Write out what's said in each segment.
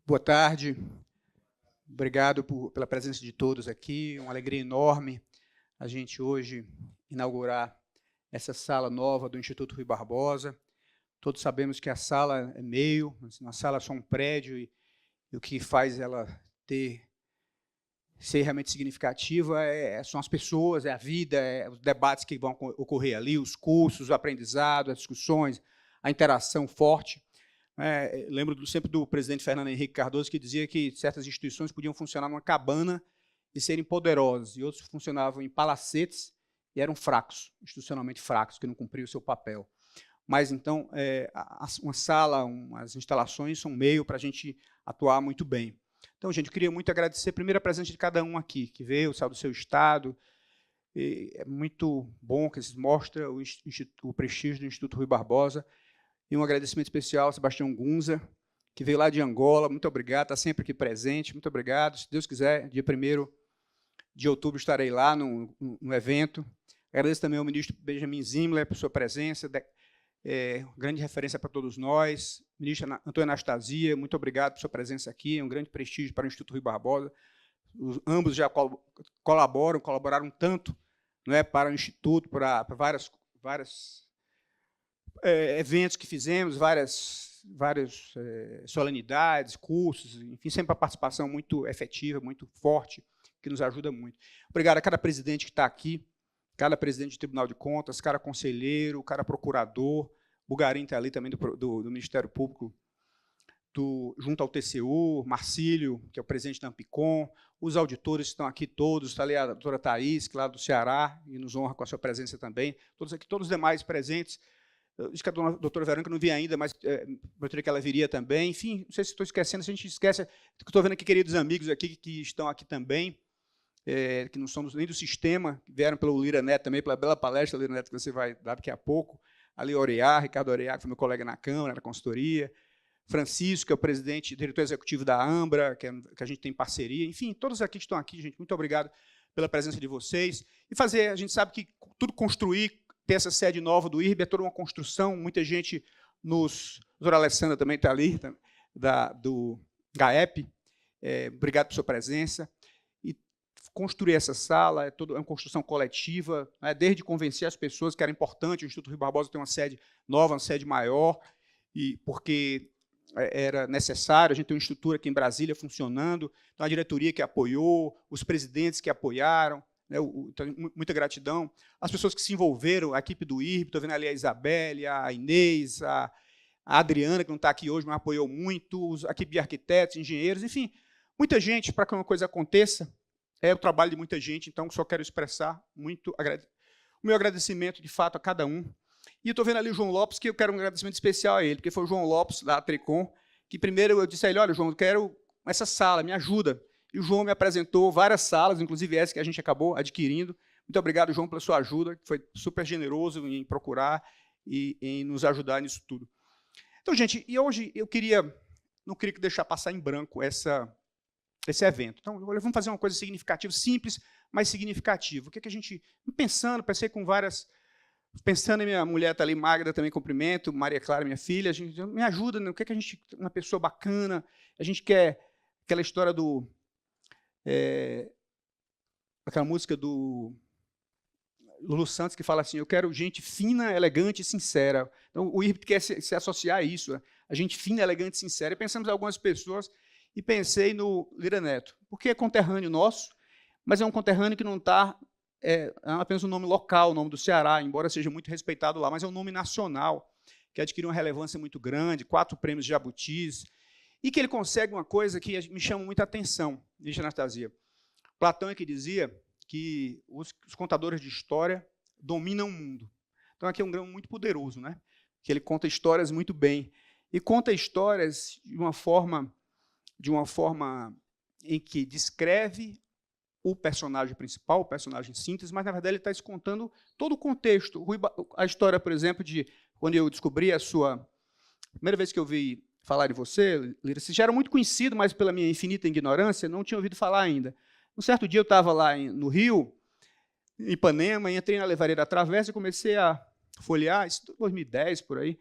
Boa tarde. Obrigado pela presença de todos aqui. Uma alegria enorme a gente hoje inaugurar essa sala nova do Instituto Rui Barbosa. Todos sabemos que a sala é meio, a sala é só um prédio e o que faz ela ser realmente significativa são as pessoas, é a vida, os debates que vão ocorrer ali, os cursos, o aprendizado, as discussões, a interação forte. Lembro sempre do presidente Fernando Henrique Cardoso, que dizia que certas instituições podiam funcionar numa cabana e serem poderosas, e outros funcionavam em palacetes e eram fracos, institucionalmente fracos, que não cumpriam o seu papel. Mas, então, uma sala, as instalações são um meio para a gente atuar muito bem. Então, gente, eu queria muito agradecer primeiro a presença de cada um aqui, que veio, saiu do seu estado. É muito bom que vocês mostram o prestígio do Instituto Rui Barbosa. E um agradecimento especial ao Sebastião Gunza, que veio lá de Angola. Muito obrigado, está sempre aqui presente. Muito obrigado. Se Deus quiser, dia 1º de outubro estarei lá no evento. Agradeço também ao ministro Benjamin Zimler por sua presença, grande referência para todos nós. Ministra Antônia Anastasia, muito obrigado por sua presença aqui. É um grande prestígio para o Instituto Rui Barbosa. Ambos já colaboraram tanto, não é, para o Instituto, para vários eventos que fizemos, várias solenidades, cursos, enfim, sempre a participação muito efetiva, muito forte, que nos ajuda muito. Obrigado a cada presidente que está aqui, cada presidente do Tribunal de Contas, cada conselheiro, cada procurador, Bugarim está ali também do Ministério Público, junto ao TCU, Marcílio, que é o presidente da Ampicom, os auditores que estão aqui todos, está ali a doutora Thaís, que é lá do Ceará, e nos honra com a sua presença também, todos aqui, todos os demais presentes. Acho que a doutora Verônica não vi ainda, mas eu teria que ela viria também. Enfim, não sei se estou esquecendo, se a gente esquece. Estou vendo aqui queridos amigos aqui que estão aqui também, que não somos nem do sistema, que vieram pelo Lira Neto também, pela bela palestra, Lira Neto, que você vai dar daqui a pouco. Ali Ricardo Oreá, que foi meu colega na Câmara, na consultoria. Francisco, que é o presidente, diretor executivo da Ambra, que a gente tem parceria. Enfim, todos aqui que estão aqui, gente, muito obrigado pela presença de vocês. E a gente sabe que tudo construir, ter essa sede nova do IRB é toda uma construção, muita gente a doutora Alessandra também está ali, do GAEP, obrigado por sua presença. E construir essa sala é uma construção coletiva, né, desde convencer as pessoas que era importante o Instituto Rui Barbosa ter uma sede nova, uma sede maior, porque era necessário, a gente tem uma estrutura aqui em Brasília funcionando, então a diretoria que apoiou, os presidentes que apoiaram, então, muita gratidão. As pessoas que se envolveram, a equipe do IRB, estou vendo ali a Isabelle, a Inês, a Adriana, que não está aqui hoje, mas apoiou muito, a equipe de arquitetos, engenheiros, enfim, muita gente para que uma coisa aconteça. É o trabalho de muita gente, então só quero expressar muito o meu agradecimento, de fato, a cada um. E eu estou vendo ali o João Lopes, que eu quero um agradecimento especial a ele, porque foi o João Lopes, da Tricom, que primeiro eu disse a ele, olha, João, eu quero essa sala, me ajuda. E o João me apresentou várias salas, inclusive essa que a gente acabou adquirindo. Muito obrigado, João, pela sua ajuda, que foi super generoso em procurar e em nos ajudar nisso tudo. Então, gente, e hoje eu não queria deixar passar em branco esse evento. Então, vamos fazer uma coisa significativa, simples, mas significativa. O que a gente... Pensando em minha mulher está ali, Magda, também cumprimento, Maria Clara, minha filha, a gente me ajuda, né? O que a gente... Uma pessoa bacana, a gente quer aquela história aquela música do Lulu Santos, que fala assim, eu quero gente fina, elegante e sincera. Então, o IRB quer se associar a isso, a gente fina, elegante e sincera. E pensamos em algumas pessoas e pensei no Lira Neto, porque é conterrâneo nosso, mas é um conterrâneo que não está... É apenas um nome local, o nome do Ceará, embora seja muito respeitado lá, mas é um nome nacional, que adquiriu uma relevância muito grande, 4 prêmios Jabutis, e que ele consegue uma coisa que me chama muita atenção, ministra Anastasia. Platão é que dizia que os contadores de história dominam o mundo. Então, aqui é um grão muito poderoso, né? Que ele conta histórias muito bem. E conta histórias de uma forma em que descreve o personagem principal, o personagem síntese, mas, na verdade, ele está contando todo o contexto. A história, por exemplo, de quando eu descobri primeira vez que eu vi falar de você, Lira, você já era muito conhecido, mas pela minha infinita ignorância, não tinha ouvido falar ainda. Um certo dia eu estava lá no Rio, em Ipanema, e entrei na Levaria da Travessa e comecei a folhear, isso em 2010, por aí,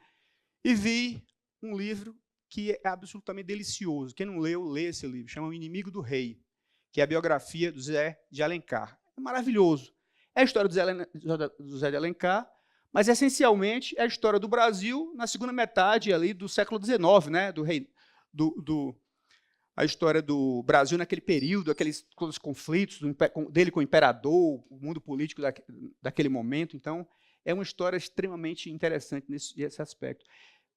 e vi um livro que é absolutamente delicioso. Quem não leu, lê esse livro. Chama O Inimigo do Rei, que é a biografia do Zé de Alencar. É maravilhoso. É a história do Zé de Alencar, mas, essencialmente, é a história do Brasil na segunda metade ali do século XIX, né? A história do Brasil naquele período, aqueles conflitos dele com o imperador, o mundo político daquele momento. Então, é uma história extremamente interessante nesse aspecto.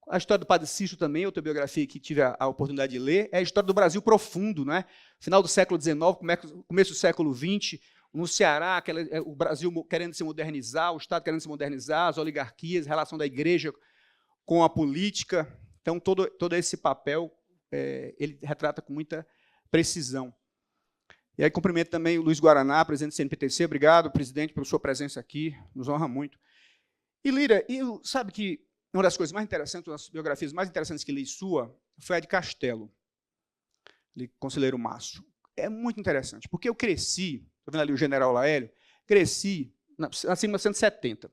A história do Padre Cícero também, outra biografia que tive a oportunidade de ler, é a história do Brasil profundo, né? Final do século XIX, começo do século XX, no Ceará, o Brasil querendo se modernizar, o Estado querendo se modernizar, as oligarquias, a relação da igreja com a política. Então, todo esse papel ele retrata com muita precisão. E aí cumprimento também o Luiz Guaraná, presidente do CNPTC. Obrigado, presidente, pela sua presença aqui, nos honra muito. E, Lira, sabe que uma das coisas mais interessantes, uma das biografias mais interessantes que li sua, foi a de Castelo, conselheiro Márcio. É muito interessante, porque eu cresci, estou vendo ali o general Laélio, cresci, nasci em 1970.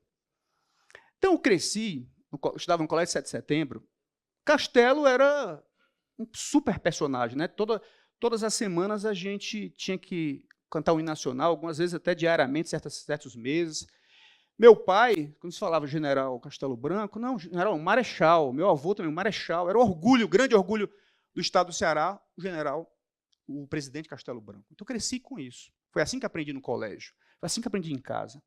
Então, eu cresci, estudava no Colégio 7 de Setembro, Castelo era um super personagem, né? Todas as semanas a gente tinha que cantar um hino nacional, algumas vezes até diariamente, certos meses. Meu pai, quando se falava general Castelo Branco, não, general Marechal, meu avô também, Marechal, era um orgulho, grande orgulho do Estado do Ceará, o presidente Castelo Branco. Então, eu cresci com isso. Foi assim que aprendi no colégio, foi assim que aprendi em casa.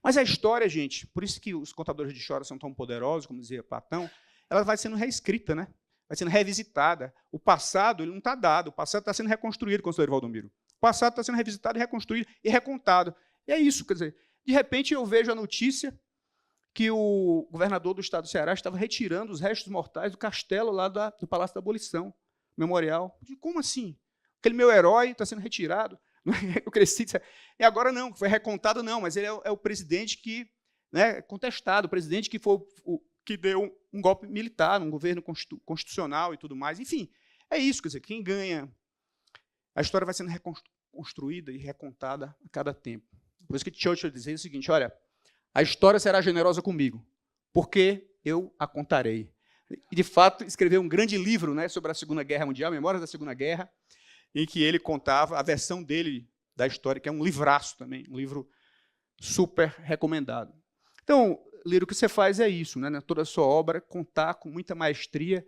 Mas a história, gente, por isso que os contadores de história são tão poderosos, como dizia Platão, ela vai sendo reescrita, né? Vai sendo revisitada. O passado ele não está dado, o passado está sendo reconstruído, conselheiro Valdomiro. O passado está sendo revisitado, reconstruído e recontado. E é isso, quer dizer, de repente eu vejo a notícia que o governador do estado do Ceará estava retirando os restos mortais do castelo lá do Palácio da Abolição, memorial. Eu digo, como assim? Aquele meu herói está sendo retirado? Eu cresci, e agora não, foi recontado não, mas ele é o presidente que, né, contestado, o presidente que foi que deu um golpe militar, um governo constitucional e tudo mais. Enfim, é isso, quer dizer, quem ganha, a história vai sendo reconstruída e recontada a cada tempo. Por isso que Churchill dizia o seguinte, olha, a história será generosa comigo, porque eu a contarei. E, de fato, escreveu um grande livro, né, sobre a Segunda Guerra Mundial, Memórias da Segunda Guerra, em que ele contava a versão dele da história, que é um livraço também, um livro super recomendado. Então, Lira, o que você faz é isso, né? Toda a sua obra, contar com muita maestria,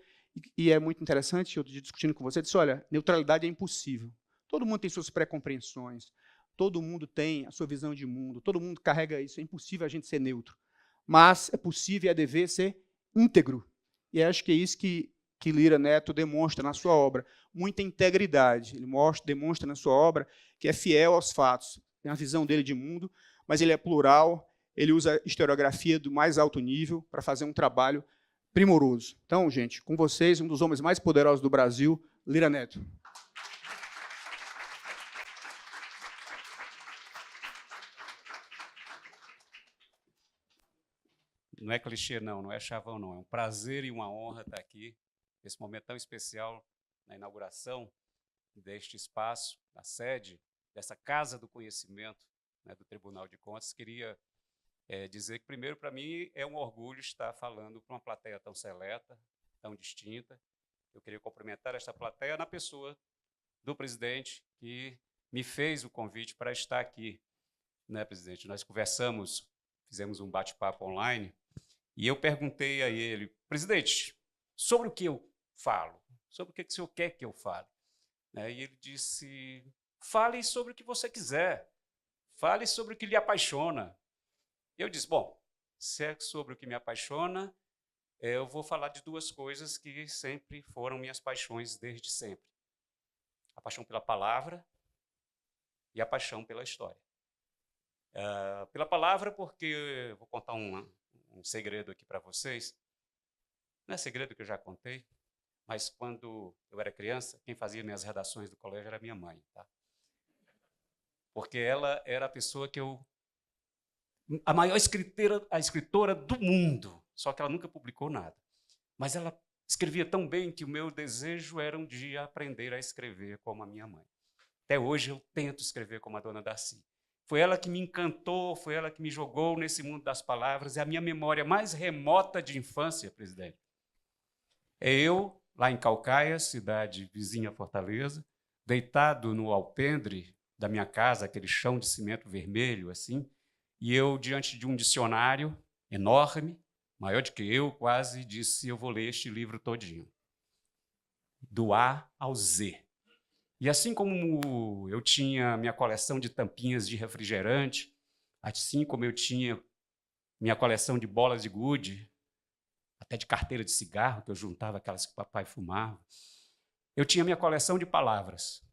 e é muito interessante, eu discutindo com você, disse, olha, neutralidade é impossível. Todo mundo tem suas pré-compreensões, todo mundo tem a sua visão de mundo, todo mundo carrega isso, é impossível a gente ser neutro. Mas é possível e é dever ser íntegro. E acho que é isso que Lira Neto demonstra na sua obra, muita integridade. Ele demonstra na sua obra que é fiel aos fatos, tem a visão dele de mundo, mas ele é plural, ele usa a historiografia do mais alto nível para fazer um trabalho primoroso. Então, gente, com vocês, um dos homens mais poderosos do Brasil, Lira Neto. Não é clichê, não é chavão, não. É um prazer e uma honra estar aqui, nesse momento tão especial, na inauguração deste espaço, na sede dessa Casa do Conhecimento, né, do Tribunal de Contas. Queria dizer que, primeiro, para mim, é um orgulho estar falando para uma plateia tão seleta, tão distinta. Eu queria cumprimentar esta plateia na pessoa do presidente, que me fez o convite para estar aqui, né, presidente? Nós conversamos, fizemos um bate-papo online, e eu perguntei a ele, presidente, sobre o que eu falo? Sobre o que o senhor quer que eu fale? E ele disse, fale sobre o que você quiser, fale sobre o que lhe apaixona. Eu disse, bom, se é sobre o que me apaixona, eu vou falar de duas coisas que sempre foram minhas paixões desde sempre. A paixão pela palavra e a paixão pela história. Pela palavra, porque eu vou contar um segredo aqui para vocês. Não é segredo que eu já contei, mas quando eu era criança, quem fazia minhas redações do colégio era minha mãe. Tá? Porque ela era a pessoa que a maior escritora do mundo, só que ela nunca publicou nada. Mas ela escrevia tão bem que o meu desejo era um dia aprender a escrever como a minha mãe. Até hoje eu tento escrever como a dona Darcy. Foi ela que me encantou, foi ela que me jogou nesse mundo das palavras. É a minha memória mais remota de infância, presidente. É eu lá em Caucaia, cidade vizinha a Fortaleza, deitado no alpendre da minha casa, aquele chão de cimento vermelho, assim, e eu, diante de um dicionário enorme, maior do que eu, quase, disse: eu vou ler este livro todinho, do A ao Z. E assim como eu tinha minha coleção de tampinhas de refrigerante, assim como eu tinha minha coleção de bolas de gude, até de carteira de cigarro, que eu juntava aquelas que o papai fumava, eu tinha minha coleção de palavras.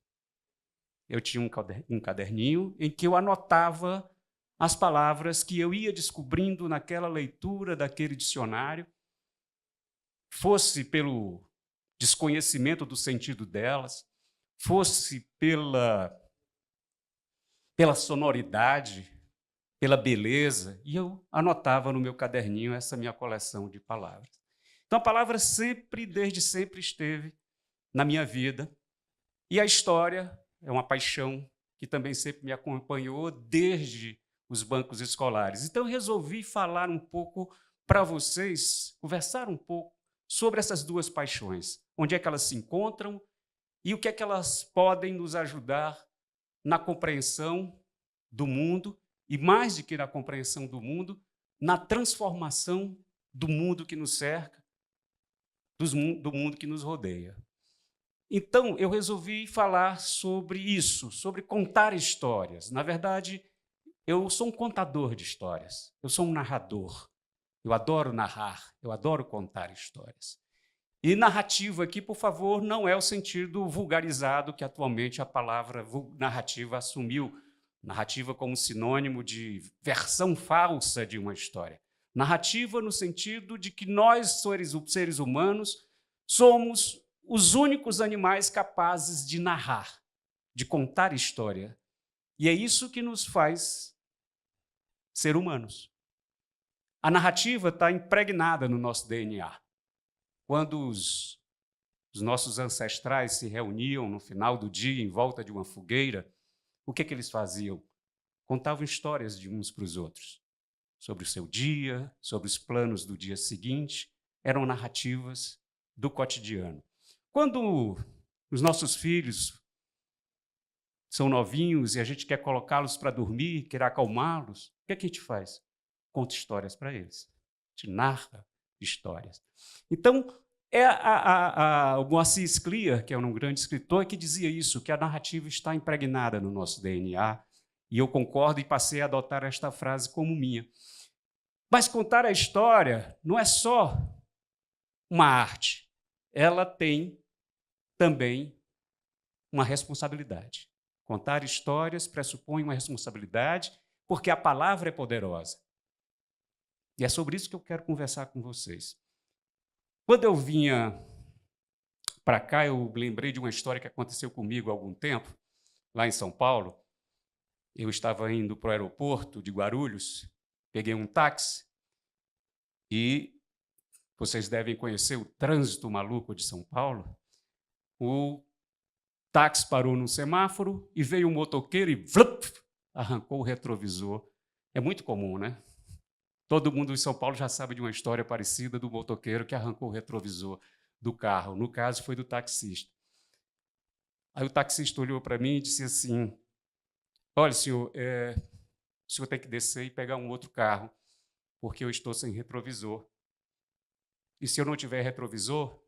Eu tinha um caderninho em que eu anotava as palavras que eu ia descobrindo naquela leitura daquele dicionário, fosse pelo desconhecimento do sentido delas, fosse pela sonoridade, pela beleza, e eu anotava no meu caderninho essa minha coleção de palavras. Então, a palavra sempre, desde sempre, esteve na minha vida, e a história é uma paixão que também sempre me acompanhou desde os bancos escolares. Então, eu resolvi falar um pouco para vocês, conversar um pouco sobre essas duas paixões, onde é que elas se encontram e o que é que elas podem nos ajudar na compreensão do mundo, e mais do que na compreensão do mundo, na transformação do mundo que nos cerca, do mundo que nos rodeia. Então, eu resolvi falar sobre isso, sobre contar histórias. Na verdade, eu sou um contador de histórias, eu sou um narrador. Eu adoro narrar, eu adoro contar histórias. E narrativa aqui, por favor, não é o sentido vulgarizado que atualmente a palavra narrativa assumiu. Narrativa como sinônimo de versão falsa de uma história. Narrativa no sentido de que nós, seres humanos, somos os únicos animais capazes de narrar, de contar história. E é isso que nos faz ser humanos. A narrativa está impregnada no nosso DNA. Quando os nossos ancestrais se reuniam no final do dia em volta de uma fogueira, o que eles faziam? Contavam histórias de uns para os outros, sobre o seu dia, sobre os planos do dia seguinte. Eram narrativas do cotidiano. Quando os nossos filhos são novinhos e a gente quer colocá-los para dormir, quer acalmá-los, o que a gente faz? Conta histórias para eles. A gente narra histórias. Então, é o Moacir Scliar, que é um grande escritor, que dizia isso, que a narrativa está impregnada no nosso DNA, e eu concordo e passei a adotar esta frase como minha. Mas contar a história não é só uma arte, ela tem também uma responsabilidade. Contar histórias pressupõe uma responsabilidade, porque a palavra é poderosa. E é sobre isso que eu quero conversar com vocês. Quando eu vinha para cá, eu lembrei de uma história que aconteceu comigo há algum tempo, lá em São Paulo. Eu estava indo para o aeroporto de Guarulhos, peguei um táxi e vocês devem conhecer o trânsito maluco de São Paulo. O táxi parou num semáforo e veio um motoqueiro e vlup, arrancou o retrovisor. É muito comum, né? Todo mundo em São Paulo já sabe de uma história parecida do motoqueiro que arrancou o retrovisor do carro. No caso, foi do taxista. Aí o taxista olhou para mim e disse assim: olha, senhor, o senhor tem que descer e pegar um outro carro, porque eu estou sem retrovisor. E se eu não tiver retrovisor,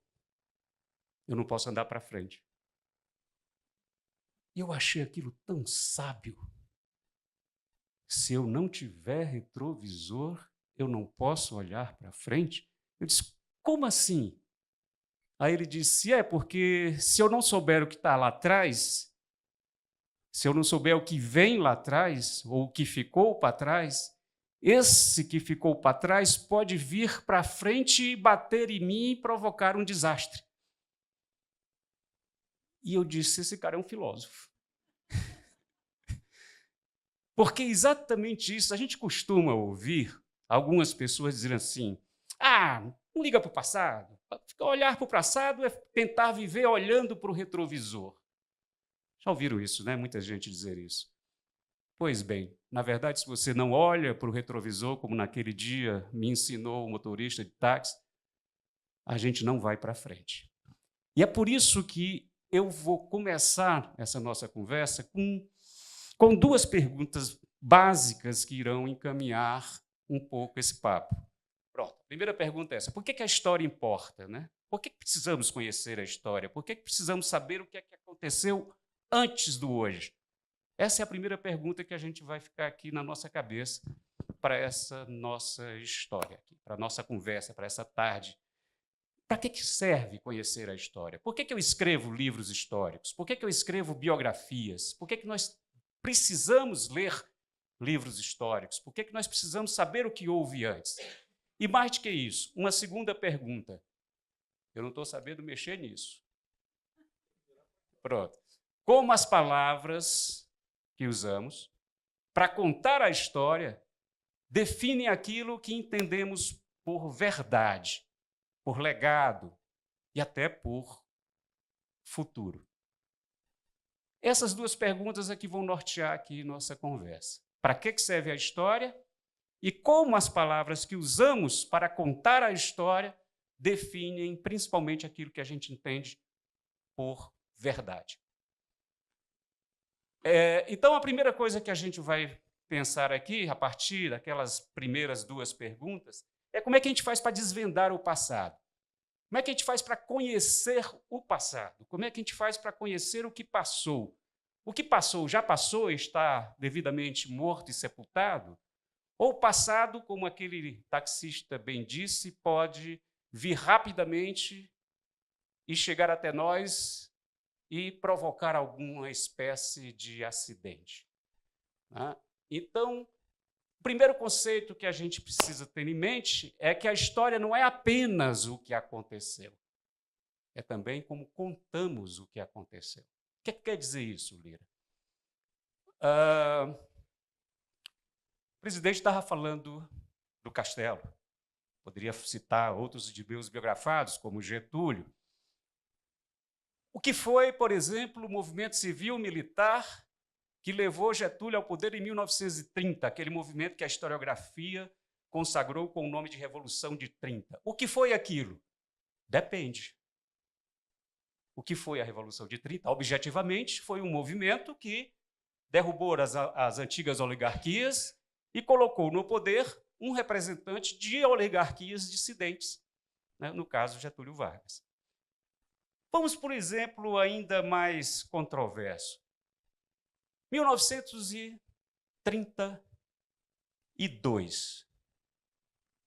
eu não posso andar para frente. E eu achei aquilo tão sábio. Se eu não tiver retrovisor, eu não posso olhar para frente? Eu disse: como assim? Aí ele disse: porque se eu não souber o que está lá atrás, se eu não souber o que vem lá atrás, ou o que ficou para trás, esse que ficou para trás pode vir para frente e bater em mim e provocar um desastre. E eu disse: esse cara é um filósofo. Porque é exatamente isso. A gente costuma ouvir algumas pessoas dizendo assim: não liga para o passado. Olhar para o passado é tentar viver olhando para o retrovisor. Já ouviram isso, né? Muita gente dizer isso. Pois bem, na verdade, se você não olha para o retrovisor, como naquele dia me ensinou o motorista de táxi, a gente não vai para frente. E é por isso que eu vou começar essa nossa conversa com duas perguntas básicas que irão encaminhar um pouco esse papo. Pronto, a primeira pergunta é essa: por que a história importa, né? Por que precisamos conhecer a história? Por que precisamos saber o que é que aconteceu antes do hoje? Essa é a primeira pergunta que a gente vai ficar aqui na nossa cabeça para essa nossa história, para a nossa conversa, para essa tarde. Para que serve conhecer a história? Por que eu escrevo livros históricos? Por que eu escrevo biografias? Por que nós precisamos ler livros históricos? Por que nós precisamos saber o que houve antes? E mais do que isso, uma segunda pergunta. Eu não estou sabendo mexer nisso. Pronto. Como as palavras que usamos para contar a história definem aquilo que entendemos por verdade, por legado e até por futuro. Essas duas perguntas é que vão nortear aqui nossa conversa. Para que serve a história e como as palavras que usamos para contar a história definem principalmente aquilo que a gente entende por verdade. Então, a primeira coisa que a gente vai pensar aqui, a partir daquelas primeiras duas perguntas, é como é que a gente faz para desvendar o passado? Como é que a gente faz para conhecer o passado? Como é que a gente faz para conhecer o que passou? O que passou já passou e está devidamente morto e sepultado? Ou o passado, como aquele taxista bem disse, pode vir rapidamente e chegar até nós e provocar alguma espécie de acidente? Então, o primeiro conceito que a gente precisa ter em mente é que a história não é apenas o que aconteceu, é também como contamos o que aconteceu. O que quer dizer isso, Lira? O presidente estava falando do Castelo. Poderia citar outros de meus biografados, como Getúlio. O que foi, por exemplo, o movimento civil-militar que levou Getúlio ao poder em 1930, aquele movimento que a historiografia consagrou com o nome de Revolução de 30. O que foi aquilo? Depende. O que foi a Revolução de 30? Objetivamente, foi um movimento que derrubou as antigas oligarquias e colocou no poder um representante de oligarquias dissidentes, né? No caso, Getúlio Vargas. Vamos, por exemplo, ainda mais controverso. 1932,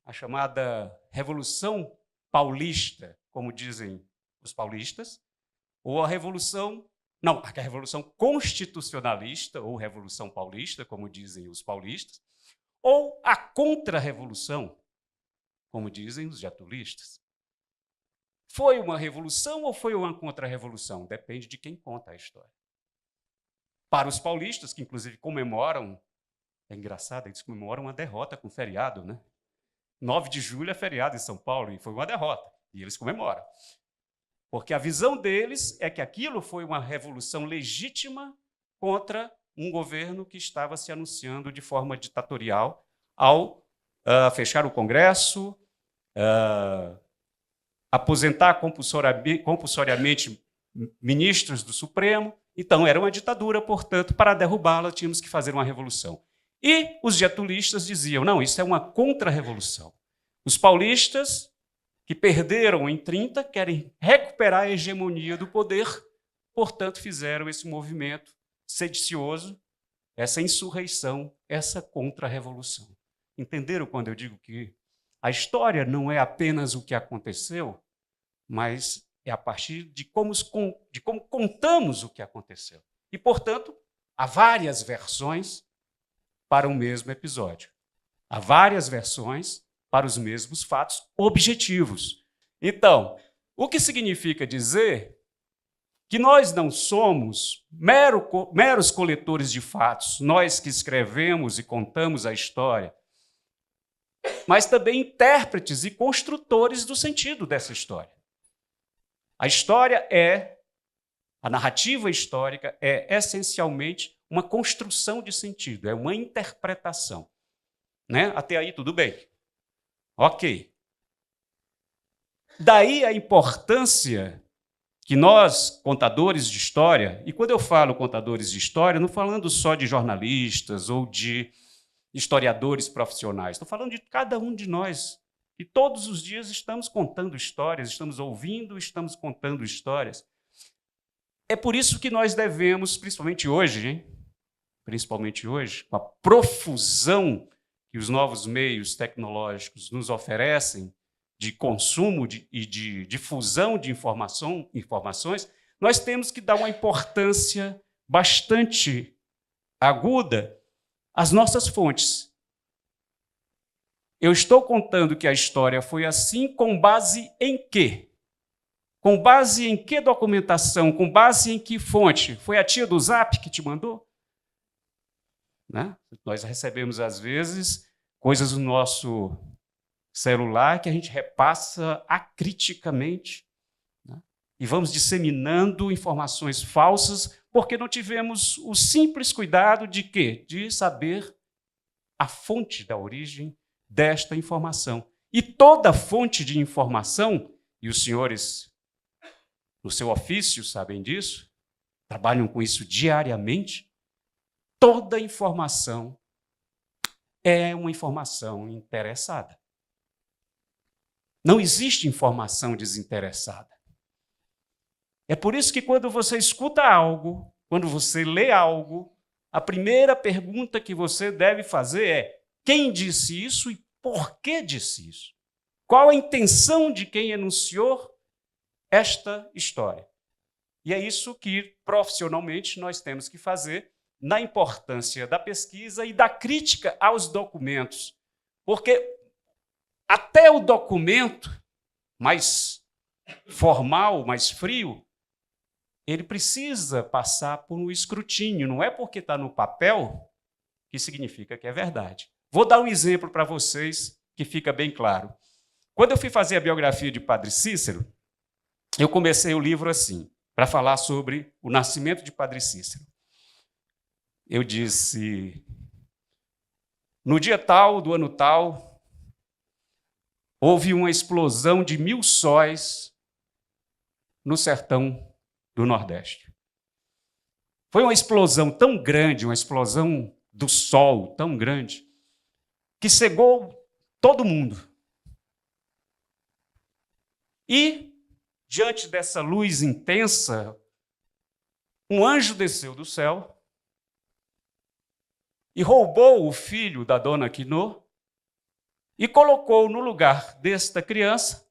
a chamada Revolução Paulista, como dizem os paulistas, ou a Revolução Constitucionalista, ou Revolução Paulista, como dizem os paulistas, ou a Contra-Revolução, como dizem os getulistas. Foi uma revolução ou foi uma contra-revolução? Depende de quem conta a história. Para os paulistas, que inclusive comemoram, é engraçado, eles comemoram uma derrota com feriado, né? 9 de julho é feriado em São Paulo e foi uma derrota, e eles comemoram. Porque a visão deles é que aquilo foi uma revolução legítima contra um governo que estava se anunciando de forma ditatorial ao fechar o Congresso, aposentar compulsoriamente ministros do Supremo. Então, era uma ditadura, portanto, para derrubá-la, tínhamos que fazer uma revolução. E os getulistas diziam, não, isso é uma contra-revolução. Os paulistas, que perderam em 30, querem recuperar a hegemonia do poder, portanto, fizeram esse movimento sedicioso, essa insurreição, essa contra-revolução. Entenderam quando eu digo que a história não é apenas o que aconteceu, mas é a partir de como contamos o que aconteceu. E, portanto, há várias versões para o mesmo episódio. Há várias versões para os mesmos fatos objetivos. Então, o que significa dizer que nós não somos meros coletores de fatos, nós que escrevemos e contamos a história, mas também intérpretes e construtores do sentido dessa história. A narrativa histórica é essencialmente uma construção de sentido, é uma interpretação. Né? Até aí tudo bem. Ok. Daí a importância que nós, contadores de história, e quando eu falo contadores de história, não falando só de jornalistas ou de historiadores profissionais, estou falando de cada um de nós, e todos os dias estamos contando histórias, estamos ouvindo, estamos contando histórias. É por isso que nós devemos, principalmente hoje, com a profusão que os novos meios tecnológicos nos oferecem, de consumo e de difusão de informações, nós temos que dar uma importância bastante aguda às nossas fontes. Eu estou contando que a história foi assim com base em quê? Com base em que documentação? Com base em que fonte? Foi a tia do Zap que te mandou? Né? Nós recebemos, às vezes, coisas no nosso celular que a gente repassa acriticamente, né? E vamos disseminando informações falsas porque não tivemos o simples cuidado de quê? De saber a fonte da origem desta informação. E toda fonte de informação, e os senhores, no seu ofício, sabem disso, trabalham com isso diariamente, toda informação é uma informação interessada. Não existe informação desinteressada. É por isso que quando você escuta algo, quando você lê algo, a primeira pergunta que você deve fazer é: quem disse isso e por que disse isso? Qual a intenção de quem enunciou esta história? E é isso que, profissionalmente, nós temos que fazer na importância da pesquisa e da crítica aos documentos. Porque até o documento mais formal, mais frio, ele precisa passar por um escrutínio. Não é porque está no papel que significa que é verdade. Vou dar um exemplo para vocês que fica bem claro. Quando eu fui fazer a biografia de Padre Cícero, eu comecei o livro assim, para falar sobre o nascimento de Padre Cícero. Eu disse: no dia tal, do ano tal, houve uma explosão de 1000 sóis no sertão do Nordeste. Foi uma explosão tão grande, uma explosão do sol tão grande, que cegou todo mundo. E, diante dessa luz intensa, um anjo desceu do céu e roubou o filho da dona Quinô e colocou no lugar desta criança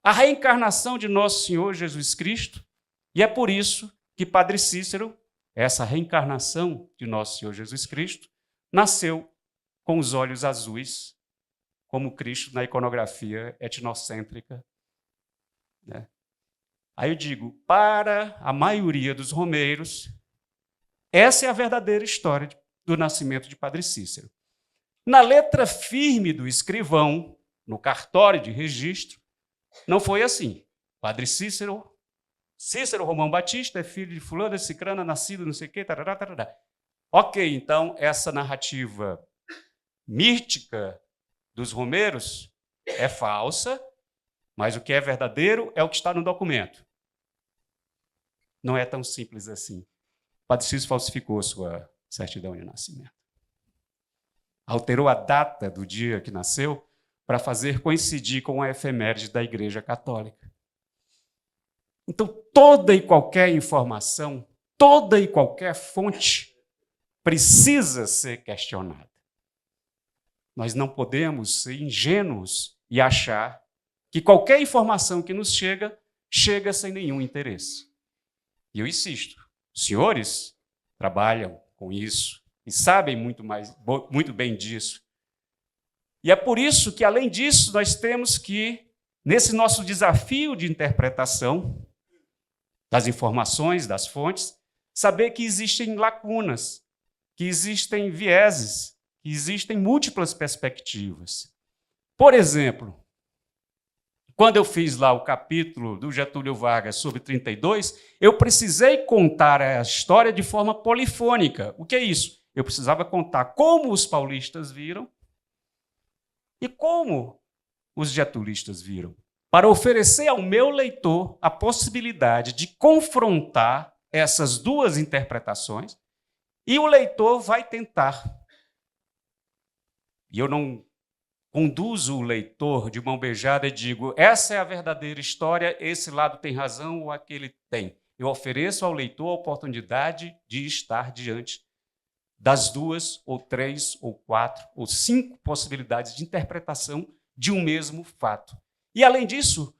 a reencarnação de nosso Senhor Jesus Cristo. E é por isso que Padre Cícero, essa reencarnação de nosso Senhor Jesus Cristo, nasceu com os olhos azuis, como Cristo na iconografia etnocêntrica. Né? Aí eu digo, para a maioria dos romeiros, essa é a verdadeira história do nascimento de Padre Cícero. Na letra firme do escrivão, no cartório de registro, não foi assim. Padre Cícero Romão Batista, é filho de fulano, de cicrana, nascido não sei o quê, tarará, tarará. Ok, então essa narrativa mística dos romeiros é falsa, mas o que é verdadeiro é o que está no documento. Não é tão simples assim. Padre Cícero falsificou sua certidão de nascimento. Alterou a data do dia que nasceu para fazer coincidir com a efeméride da Igreja Católica. Então, toda e qualquer informação, toda e qualquer fonte precisa ser questionada. Nós não podemos ser ingênuos e achar que qualquer informação que nos chega sem nenhum interesse. E eu insisto, os senhores trabalham com isso e sabem muito bem disso. E é por isso que, além disso, nós temos que, nesse nosso desafio de interpretação das informações, das fontes, saber que existem lacunas, que existem vieses, que existem múltiplas perspectivas. Por exemplo, quando eu fiz lá o capítulo do Getúlio Vargas sobre 32, eu precisei contar a história de forma polifônica. O que é isso? Eu precisava contar como os paulistas viram e como os getulistas viram. para oferecer ao meu leitor a possibilidade de confrontar essas duas interpretações, e o leitor vai tentar. E eu não conduzo o leitor de mão beijada e digo, essa é a verdadeira história, esse lado tem razão ou aquele tem. Eu ofereço ao leitor a oportunidade de estar diante das 2, ou 3, ou 4, ou 5 possibilidades de interpretação de um mesmo fato. E, além disso,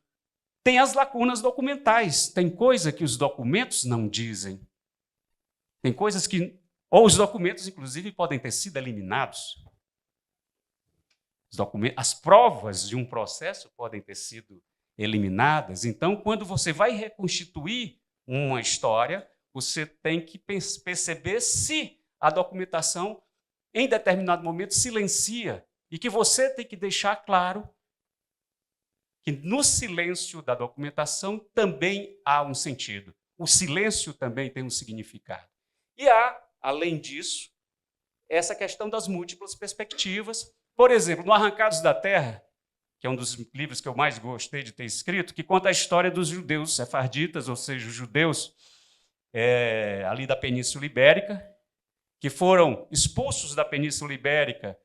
tem as lacunas documentais. Tem coisa que os documentos não dizem. Tem coisas que... Ou os documentos, inclusive, podem ter sido eliminados. As provas de um processo podem ter sido eliminadas. Então, quando você vai reconstituir uma história, você tem que perceber se a documentação, em determinado momento, silencia, e que você tem que deixar claro que no silêncio da documentação também há um sentido. O silêncio também tem um significado. E há, além disso, essa questão das múltiplas perspectivas. Por exemplo, no Arrancados da Terra, que é um dos livros que eu mais gostei de ter escrito, que conta a história dos judeus sefarditas, ou seja, os judeus ali da Península Ibérica, que foram expulsos da Península Ibérica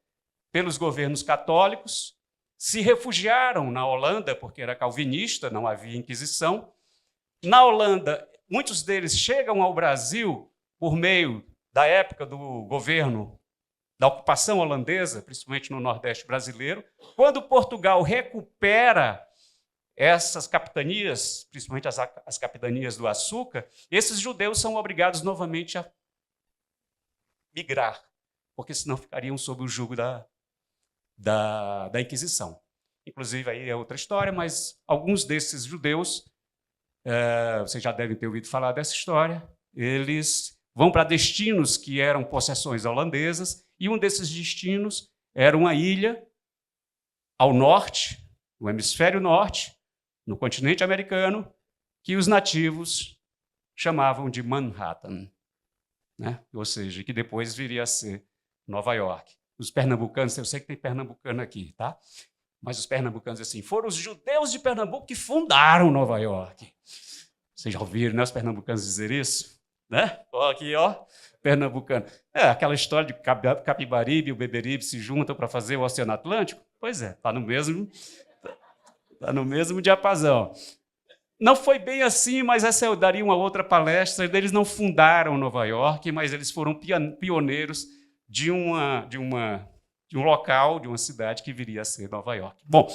pelos governos católicos, se refugiaram na Holanda, porque era calvinista, não havia Inquisição. Na Holanda, muitos deles chegam ao Brasil por meio da época do governo da ocupação holandesa, principalmente no Nordeste brasileiro. Quando Portugal recupera essas capitanias, principalmente as capitanias do açúcar, esses judeus são obrigados novamente a migrar, porque senão ficariam sob o jugo da Inquisição. Inclusive, aí é outra história, mas alguns desses judeus, vocês já devem ter ouvido falar dessa história, eles vão para destinos que eram possessões holandesas, e um desses destinos era uma ilha ao norte, no hemisfério norte, no continente americano, que os nativos chamavam de Manhattan, né? Ou seja, que depois viria a ser Nova York. Os pernambucanos, eu sei que tem pernambucano aqui, tá? Mas os pernambucanos, assim, foram os judeus de Pernambuco que fundaram Nova York. Vocês já ouviram, né, os pernambucanos dizer isso? Né? Ó, aqui, ó, pernambucano. Aquela história de Capibaribe e o Beberibe se juntam para fazer o Oceano Atlântico? Pois é, está no mesmo diapasão. Não foi bem assim, mas essa eu daria uma outra palestra. Eles não fundaram Nova York, mas eles foram pioneiros de um local, de uma cidade que viria a ser Nova York. Bom,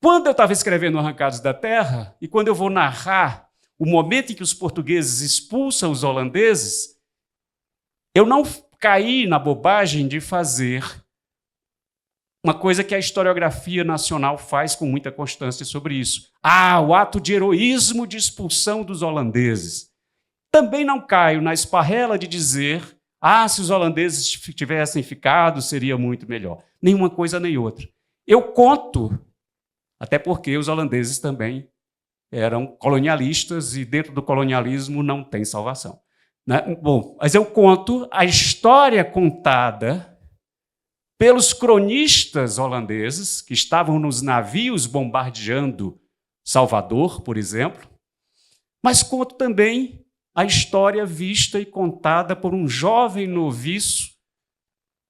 quando eu estava escrevendo Arrancados da Terra, e quando eu vou narrar o momento em que os portugueses expulsam os holandeses, eu não caí na bobagem de fazer uma coisa que a historiografia nacional faz com muita constância sobre isso. O ato de heroísmo de expulsão dos holandeses. Também não caio na esparrela de dizer, se os holandeses tivessem ficado, seria muito melhor. Nenhuma coisa nem outra. Eu conto, até porque os holandeses também eram colonialistas e dentro do colonialismo não tem salvação, né? Bom, mas eu conto a história contada pelos cronistas holandeses que estavam nos navios bombardeando Salvador, por exemplo, mas conto também a história vista e contada por um jovem noviço,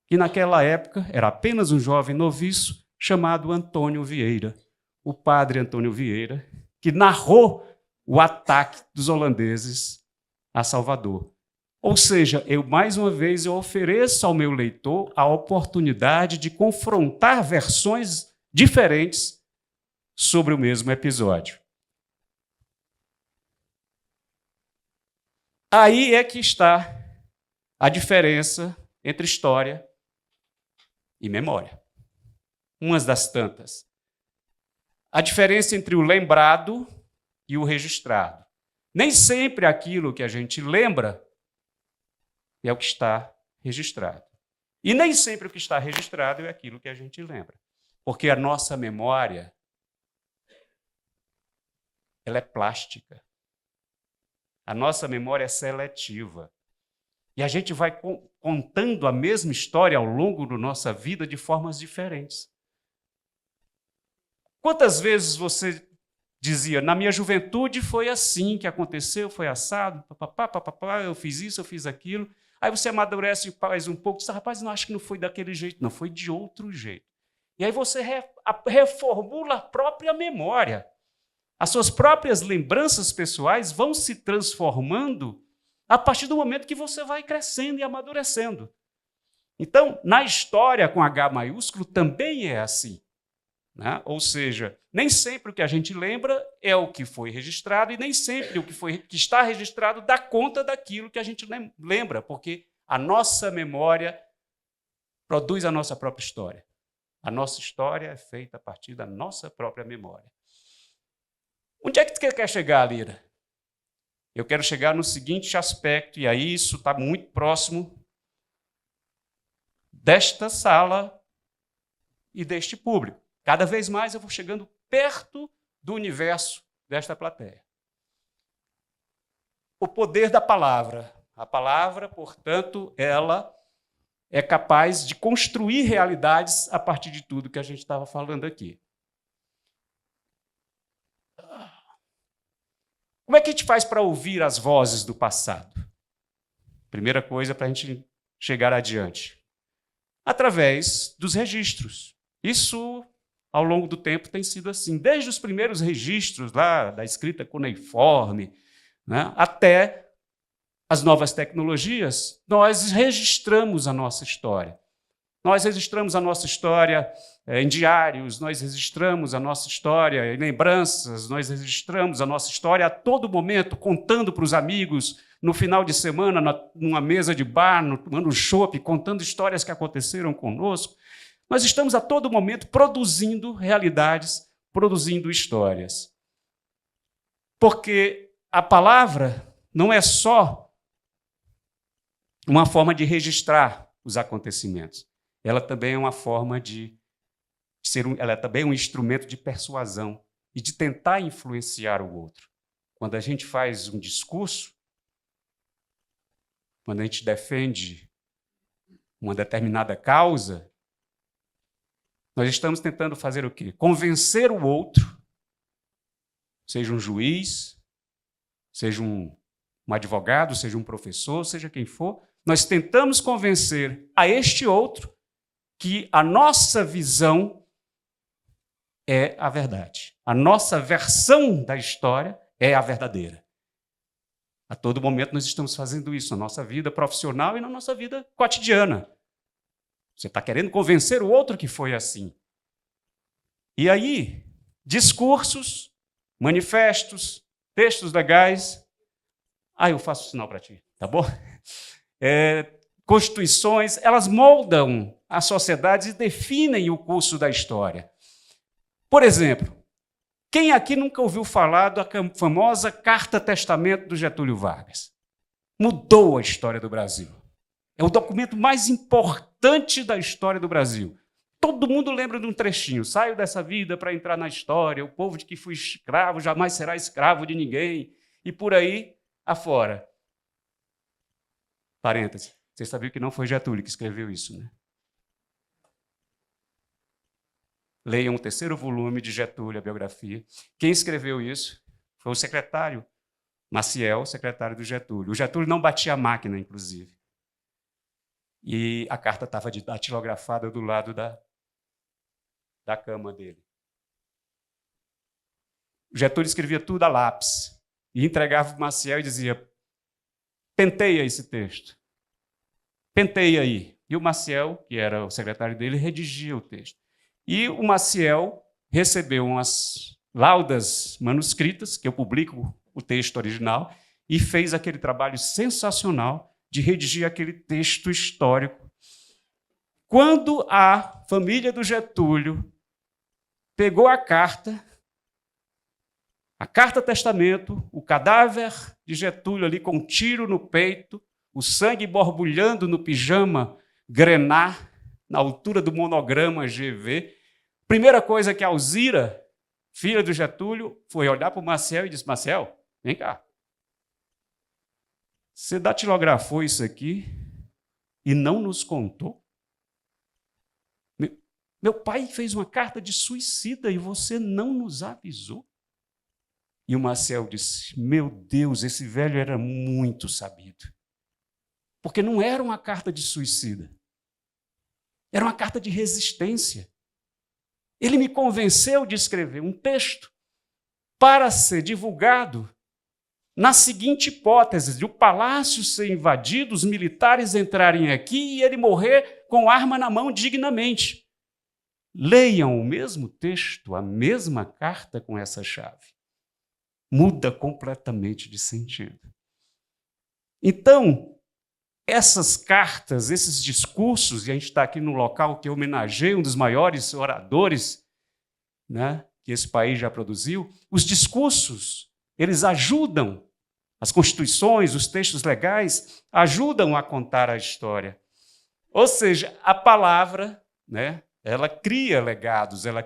que naquela época era apenas um jovem noviço, chamado Antônio Vieira, o padre Antônio Vieira, que narrou o ataque dos holandeses a Salvador. Ou seja, mais uma vez, eu ofereço ao meu leitor a oportunidade de confrontar versões diferentes sobre o mesmo episódio. Aí é que está a diferença entre história e memória. Umas das tantas. A diferença entre o lembrado e o registrado. Nem sempre aquilo que a gente lembra é o que está registrado. E nem sempre o que está registrado é aquilo que a gente lembra. Porque a nossa memória, ela é plástica. A nossa memória é seletiva. E a gente vai contando a mesma história ao longo da nossa vida de formas diferentes. Quantas vezes você dizia, na minha juventude foi assim que aconteceu, foi assado, papapá, eu fiz isso, eu fiz aquilo. Aí você amadurece e faz um pouco, diz, rapaz, não, acho que não foi daquele jeito, não, foi de outro jeito. E aí você reformula a própria memória. As suas próprias lembranças pessoais vão se transformando a partir do momento que você vai crescendo e amadurecendo. Então, na história com H maiúsculo também é assim. Né? Ou seja, nem sempre o que a gente lembra é o que foi registrado e nem sempre o que está registrado dá conta daquilo que a gente lembra, porque a nossa memória produz a nossa própria história. A nossa história é feita a partir da nossa própria memória. Onde é que você quer chegar, Lira? Eu quero chegar no seguinte aspecto, e aí isso está muito próximo desta sala e deste público. Cada vez mais eu vou chegando perto do universo desta plateia. O poder da palavra. A palavra, portanto, ela é capaz de construir realidades a partir de tudo que a gente estava falando aqui. Como é que a gente faz para ouvir as vozes do passado? Primeira coisa para a gente chegar adiante. Através dos registros. Isso, ao longo do tempo, tem sido assim. Desde os primeiros registros lá da escrita cuneiforme, né, até as novas tecnologias, nós registramos a nossa história. Nós registramos a nossa história em diários, nós registramos a nossa história em lembranças, nós registramos a nossa história a todo momento, contando para os amigos, no final de semana, numa mesa de bar, tomando chopp, contando histórias que aconteceram conosco. Nós estamos a todo momento produzindo realidades, produzindo histórias. Porque a palavra não é só uma forma de registrar os acontecimentos. Ela também é uma forma ela é também um instrumento de persuasão e de tentar influenciar o outro. Quando a gente faz um discurso, quando a gente defende uma determinada causa, nós estamos tentando fazer o quê? Convencer o outro, seja um juiz, seja um advogado, seja um professor, seja quem for, nós tentamos convencer a este outro que a nossa visão é a verdade. A nossa versão da história é a verdadeira. A todo momento nós estamos fazendo isso na nossa vida profissional e na nossa vida cotidiana. Você está querendo convencer o outro que foi assim. E aí, discursos, manifestos, textos legais. Eu faço sinal para ti, tá bom? Constituições, elas moldam as sociedades e definem o curso da história. Por exemplo, quem aqui nunca ouviu falar da famosa Carta Testamento do Getúlio Vargas? Mudou a história do Brasil. É o documento mais importante da história do Brasil. Todo mundo lembra de um trechinho. Saio dessa vida para entrar na história. O povo de que fui escravo jamais será escravo de ninguém. E por aí afora. Parêntese. Você sabia que não foi Getúlio que escreveu isso, né? Leiam o 3º volume de Getúlio, a biografia. Quem escreveu isso foi o secretário Maciel, secretário do Getúlio. O Getúlio não batia a máquina, inclusive. E a carta estava datilografada do lado da cama dele. O Getúlio escrevia tudo a lápis e entregava para o Maciel e dizia: penteia esse texto. Penteia aí. E o Maciel, que era o secretário dele, redigia o texto. E o Maciel recebeu umas laudas manuscritas, que eu publico o texto original, e fez aquele trabalho sensacional de redigir aquele texto histórico. Quando a família do Getúlio pegou a carta testamento, o cadáver de Getúlio ali com um tiro no peito, o sangue borbulhando no pijama grená, na altura do monograma GV, primeira coisa que a Alzira, filha do Getúlio, foi olhar para o Maciel e disse: Maciel, vem cá. Você datilografou isso aqui e não nos contou? Meu pai fez uma carta de suicida e você não nos avisou. E o Maciel disse, meu Deus, esse velho era muito sabido. Porque não era uma carta de suicida. Era uma carta de resistência. Ele me convenceu de escrever um texto para ser divulgado na seguinte hipótese, de o palácio ser invadido, os militares entrarem aqui e ele morrer com arma na mão dignamente. Leiam o mesmo texto, a mesma carta com essa chave. Muda completamente de sentido. Então, essas cartas, esses discursos, e a gente está aqui num local que homenageia um dos maiores oradores, né, que esse país já produziu, os discursos, eles ajudam, as constituições, os textos legais, ajudam a contar a história. Ou seja, a palavra, né, ela cria legados, ela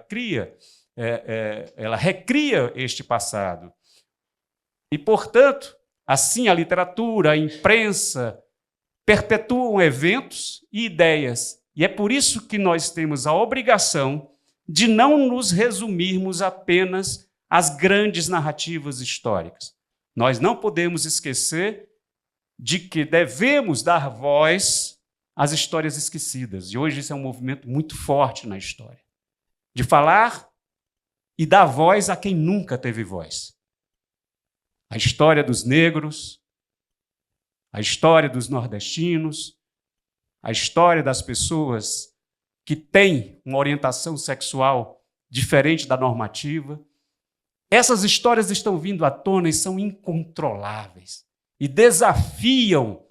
recria este passado. E, portanto, assim a literatura, a imprensa, perpetuam eventos e ideias. E é por isso que nós temos a obrigação de não nos resumirmos apenas às grandes narrativas históricas. Nós não podemos esquecer de que devemos dar voz às histórias esquecidas. E hoje isso é um movimento muito forte na história. De falar e dar voz a quem nunca teve voz. A história dos negros, a história dos nordestinos, a história das pessoas que têm uma orientação sexual diferente da normativa. Essas histórias estão vindo à tona e são incontroláveis e desafiam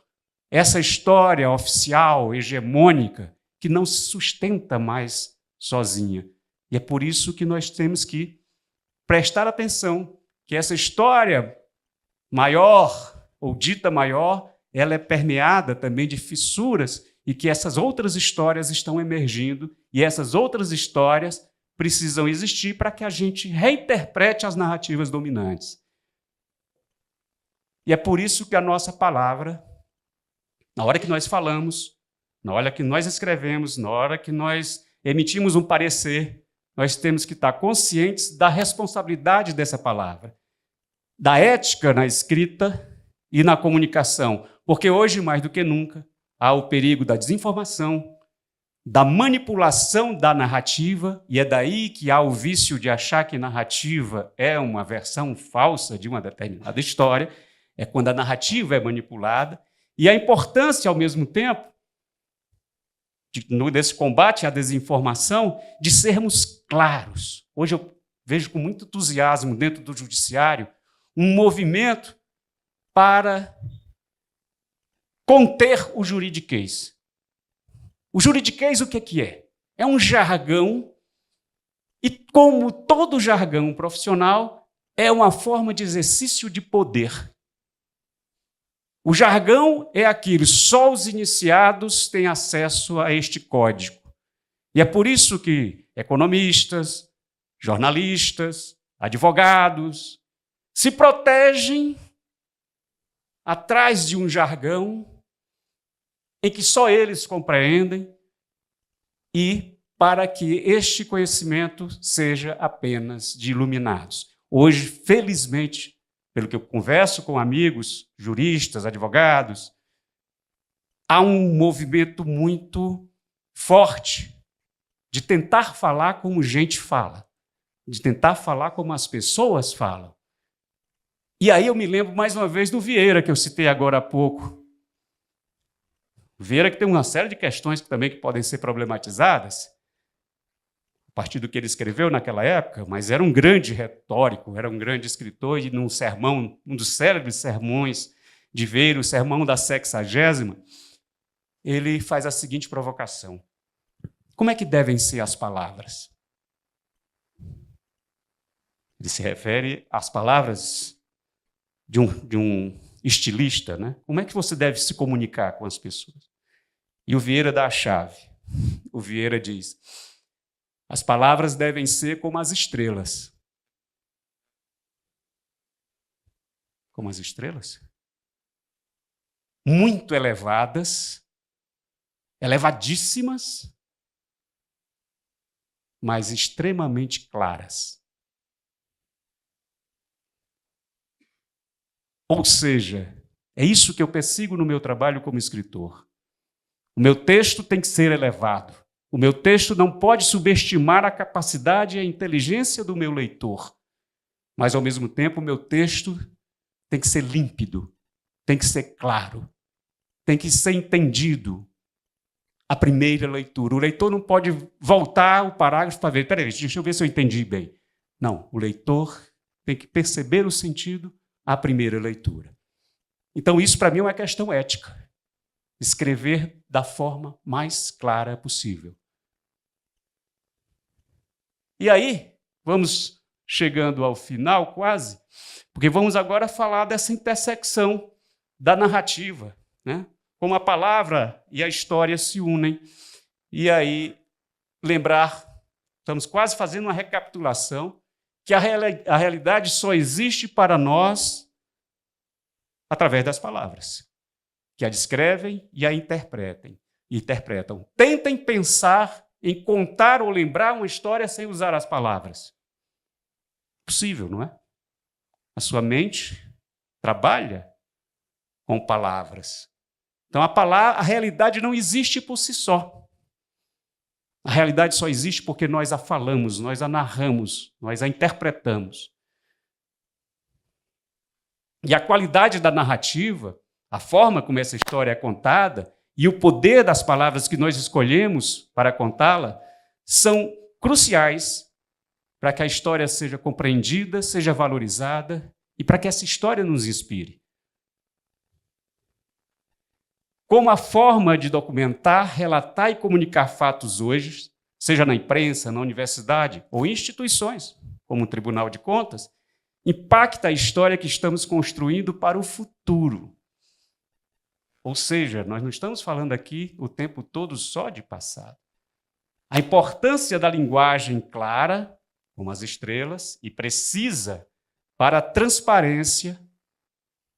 essa história oficial, hegemônica, que não se sustenta mais sozinha. E é por isso que nós temos que prestar atenção que essa história maior, ou dita maior, ela é permeada também de fissuras e que essas outras histórias estão emergindo e essas outras histórias precisam existir para que a gente reinterprete as narrativas dominantes. E é por isso que a nossa palavra, na hora que nós falamos, na hora que nós escrevemos, na hora que nós emitimos um parecer, nós temos que estar conscientes da responsabilidade dessa palavra, da ética na escrita e na comunicação, porque hoje, mais do que nunca, há o perigo da desinformação, da manipulação da narrativa, e é daí que há o vício de achar que narrativa é uma versão falsa de uma determinada história, é quando a narrativa é manipulada, e a importância, ao mesmo tempo, desse combate à desinformação, de sermos claros. Hoje eu vejo com muito entusiasmo dentro do judiciário um movimento para conter o juridiquês. O juridiquês o que é? É um jargão e, como todo jargão profissional, é uma forma de exercício de poder. O jargão é aquilo, só os iniciados têm acesso a este código. E é por isso que economistas, jornalistas, advogados se protegem atrás de um jargão em que só eles compreendem e para que este conhecimento seja apenas de iluminados. Hoje, felizmente, pelo que eu converso com amigos, juristas, advogados, há um movimento muito forte de tentar falar como gente fala, de tentar falar como as pessoas falam. E aí eu me lembro mais uma vez do Vieira, que eu citei agora há pouco. O Vieira que tem uma série de questões também que podem ser problematizadas, a partir do que ele escreveu naquela época, mas era um grande retórico, era um grande escritor, e num sermão, um dos célebres sermões de Vieira, o sermão da 60ª, ele faz a seguinte provocação. Como é que devem ser as palavras? Ele se refere às palavras de um estilista, né? Como é que você deve se comunicar com as pessoas? E o Vieira dá a chave. O Vieira diz: as palavras devem ser como as estrelas. Como as estrelas? Muito elevadas, elevadíssimas, mas extremamente claras. Ou seja, é isso que eu persigo no meu trabalho como escritor. O meu texto tem que ser elevado. O meu texto não pode subestimar a capacidade e a inteligência do meu leitor. Mas, ao mesmo tempo, o meu texto tem que ser límpido, tem que ser claro, tem que ser entendido. A primeira leitura. O leitor não pode voltar o parágrafo para ver, peraí, deixa eu ver se eu entendi bem. Não, o leitor tem que perceber o sentido à primeira leitura. Então, isso para mim é uma questão ética. Escrever da forma mais clara possível. E aí, vamos chegando ao final quase, porque vamos agora falar dessa intersecção da narrativa, né? Como a palavra e a história se unem. E aí, lembrar, estamos quase fazendo uma recapitulação, que a realidade só existe para nós através das palavras, que a descrevem e a interpretam. Tentem pensar em contar ou lembrar uma história sem usar as palavras. Possível, não é? A sua mente trabalha com palavras. Então, a realidade não existe por si só. A realidade só existe porque nós a falamos, nós a narramos, nós a interpretamos. E a qualidade da narrativa, a forma como essa história é contada e o poder das palavras que nós escolhemos para contá-la são cruciais para que a história seja compreendida, seja valorizada e para que essa história nos inspire. Como a forma de documentar, relatar e comunicar fatos hoje, seja na imprensa, na universidade ou em instituições, como o Tribunal de Contas, impacta a história que estamos construindo para o futuro. Ou seja, nós não estamos falando aqui o tempo todo só de passado. A importância da linguagem clara, como as estrelas, e precisa para a transparência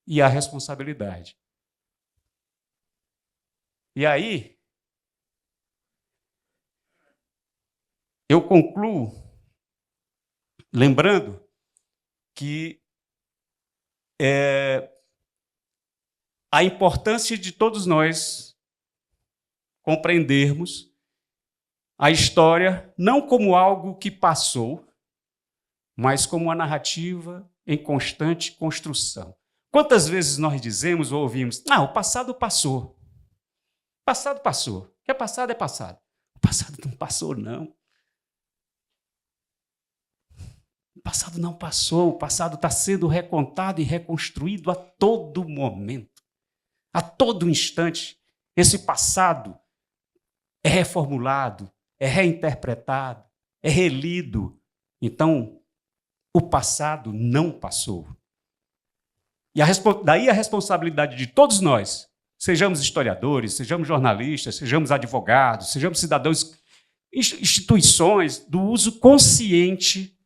e a responsabilidade. E aí, eu concluo lembrando que a importância de todos nós compreendermos a história não como algo que passou, mas como uma narrativa em constante construção. Quantas vezes nós dizemos ou ouvimos, não, o passado passou. O passado passou. O que é passado é passado. O passado não passou, não. O passado não passou. O passado está sendo recontado e reconstruído a todo momento. A todo instante. Esse passado é reformulado, é reinterpretado, é relido. Então, o passado não passou. E daí a responsabilidade de todos nós, sejamos historiadores, sejamos jornalistas, sejamos advogados, sejamos cidadãos, instituições, do uso consciente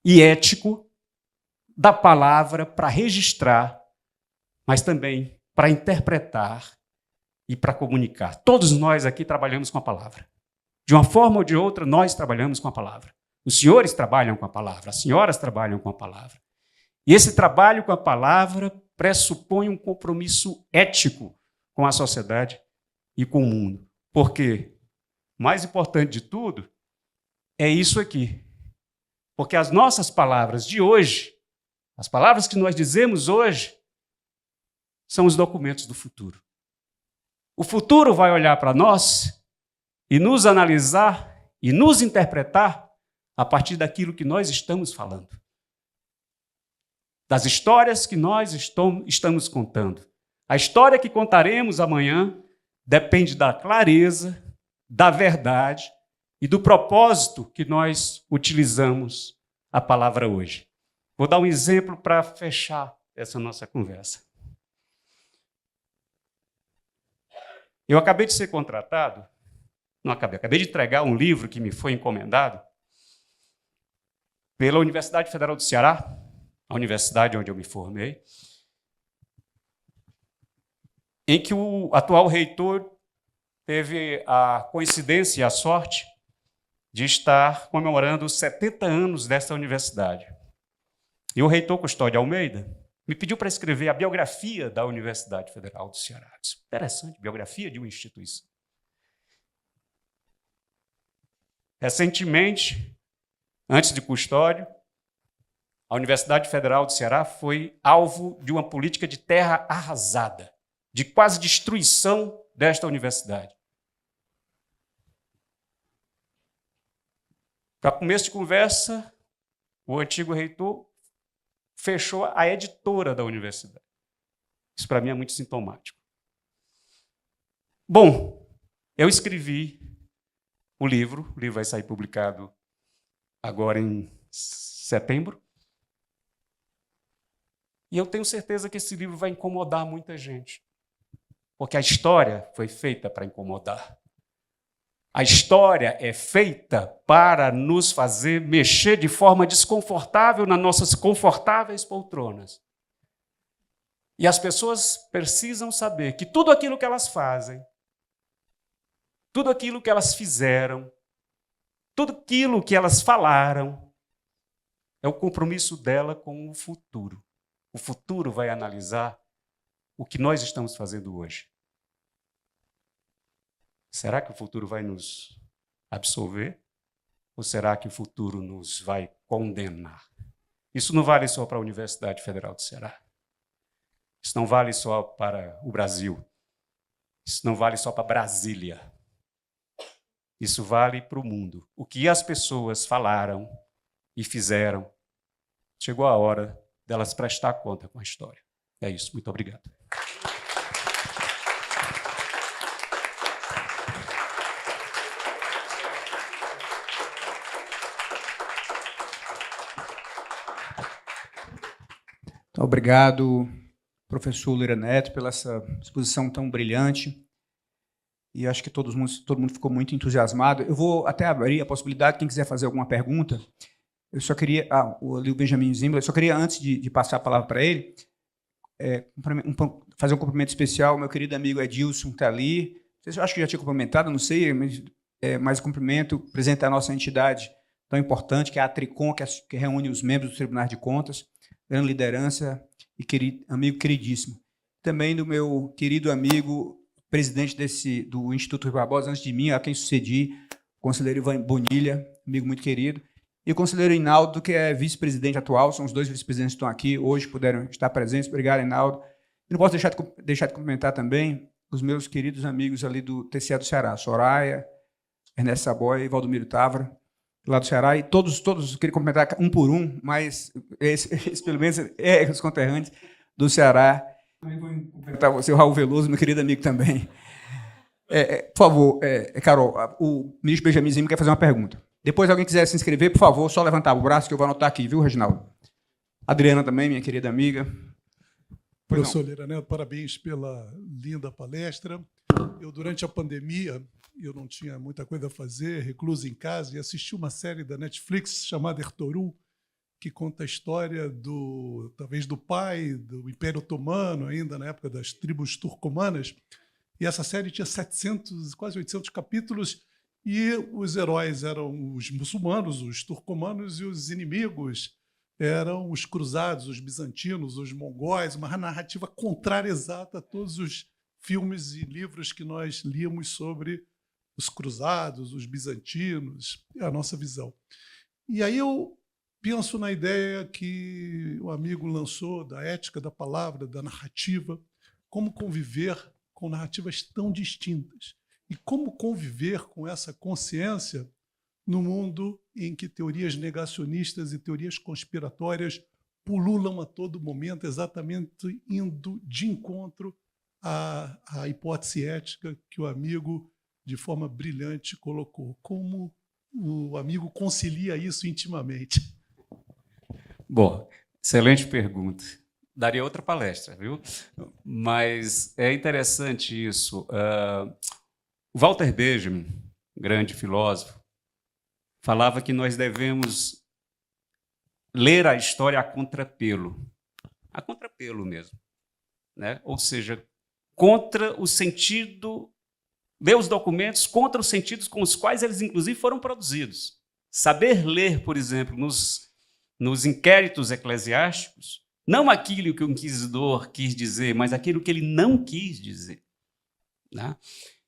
e ético da palavra para registrar, mas também para interpretar e para comunicar. Todos nós aqui trabalhamos com a palavra. De uma forma ou de outra, nós trabalhamos com a palavra. Os senhores trabalham com a palavra, as senhoras trabalham com a palavra. E esse trabalho com a palavra pressupõe um compromisso ético com a sociedade e com o mundo. Porque, mais importante de tudo, é isso aqui. Porque as nossas palavras de hoje, as palavras que nós dizemos hoje, são os documentos do futuro. O futuro vai olhar para nós e nos analisar e nos interpretar a partir daquilo que nós estamos falando. Das histórias que nós estamos contando. A história que contaremos amanhã depende da clareza, da verdade e do propósito que nós utilizamos a palavra hoje. Vou dar um exemplo para fechar essa nossa conversa. Eu acabei de ser contratado, acabei de entregar um livro que me foi encomendado pela Universidade Federal do Ceará, a universidade onde eu me formei, em que o atual reitor teve a coincidência e a sorte de estar comemorando os 70 anos desta universidade. E o reitor Custódio Almeida me pediu para escrever a biografia da Universidade Federal do Ceará. Interessante, biografia de uma instituição. Recentemente, antes de Custódio, a Universidade Federal do Ceará foi alvo de uma política de terra arrasada, de quase destruição desta universidade. Para começo de conversa, o antigo reitor fechou a editora da universidade. Isso, para mim, é muito sintomático. Bom, eu escrevi o livro vai sair publicado agora em setembro, e eu tenho certeza que esse livro vai incomodar muita gente, porque a história foi feita para incomodar. A história é feita para nos fazer mexer de forma desconfortável nas nossas confortáveis poltronas. E as pessoas precisam saber que tudo aquilo que elas fazem, tudo aquilo que elas fizeram, tudo aquilo que elas falaram, é o compromisso dela com o futuro. O futuro vai analisar o que nós estamos fazendo hoje. Será que o futuro vai nos absolver? Ou será que o futuro nos vai condenar? Isso não vale só para a Universidade Federal do Ceará. Isso não vale só para o Brasil. Isso não vale só para Brasília. Isso vale para o mundo. O que as pessoas falaram e fizeram, chegou a hora delas prestar conta com a história. É isso. Muito obrigado. Obrigado, professor Lira Neto, pela essa exposição tão brilhante. E acho que todo mundo ficou muito entusiasmado. Eu vou até abrir a possibilidade, quem quiser fazer alguma pergunta. Eu só queria... o Benjamin Zimbler, eu só queria, antes de passar a palavra para ele, fazer um cumprimento especial. Meu querido amigo Edilson está ali. Eu acho que já tinha cumprimentado, não sei, mas mais um cumprimento, apresentar a nossa entidade tão importante, que é a Tricom, que reúne os membros do Tribunal de Contas, grande liderança e amigo queridíssimo. Também do meu querido amigo, presidente do Instituto Rui Barbosa, antes de mim, a quem sucedi, o conselheiro Ivan Bonilha, amigo muito querido, e o conselheiro Inaldo, que é vice-presidente atual, são os dois vice-presidentes que estão aqui, hoje puderam estar presentes. Obrigado, Inaldo. E não posso deixar de cumprimentar também os meus queridos amigos ali do TCE do Ceará, Soraya, Ernesto Saboia e Valdomiro Távora, lá do Ceará, e todos queria cumprimentar um por um, mas esse pelo menos os conterrâneos do Ceará. Também vou cumprimentar você, o Raul Veloso, meu querido amigo também. Por favor, Carol, o ministro Benjamin Zimmer quer fazer uma pergunta. Depois, alguém quiser se inscrever, por favor, só levantar o braço que eu vou anotar aqui, viu, Reginaldo? Adriana também, minha querida amiga. Professor Lira Neto, parabéns pela linda palestra. Eu, durante a pandemia, eu não tinha muita coisa a fazer, recluso em casa, e assisti uma série da Netflix chamada Ertugrul, que conta a história talvez do pai do Império Otomano, ainda na época das tribos turcomanas. E essa série tinha 700, quase 800 capítulos, e os heróis eram os muçulmanos, os turcomanos, e os inimigos eram os cruzados, os bizantinos, os mongóis, uma narrativa contrária exata a todos os filmes e livros que nós líamos sobre os cruzados, os bizantinos, a nossa visão. E aí eu penso na ideia que o amigo lançou da ética da palavra, da narrativa, como conviver com narrativas tão distintas e como conviver com essa consciência no mundo em que teorias negacionistas e teorias conspiratórias pululam a todo momento, exatamente indo de encontro à hipótese ética que o amigo, de forma brilhante, colocou. Como o amigo concilia isso intimamente? Bom, excelente pergunta. Daria outra palestra, viu? Mas é interessante isso. O Walter Benjamin, grande filósofo, falava que nós devemos ler a história a contrapelo mesmo, né? Ou seja, contra o sentido ler os documentos contra os sentidos com os quais eles, inclusive, foram produzidos. Saber ler, por exemplo, nos inquéritos eclesiásticos, não aquilo que o inquisidor quis dizer, mas aquilo que ele não quis dizer. Né?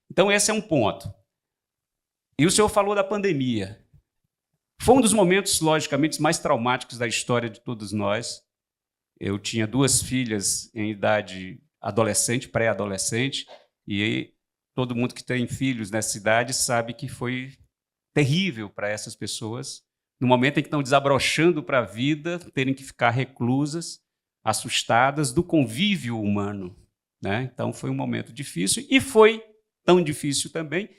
Então, esse é um ponto. E o senhor falou da pandemia. Foi um dos momentos, logicamente, mais traumáticos da história de todos nós. Eu tinha 2 filhas em idade adolescente, pré-adolescente, e todo mundo que tem filhos nessa idade sabe que foi terrível para essas pessoas, no momento em que estão desabrochando para a vida, terem que ficar reclusas, assustadas do convívio humano. Né? Então, foi um momento difícil, e foi tão difícil também,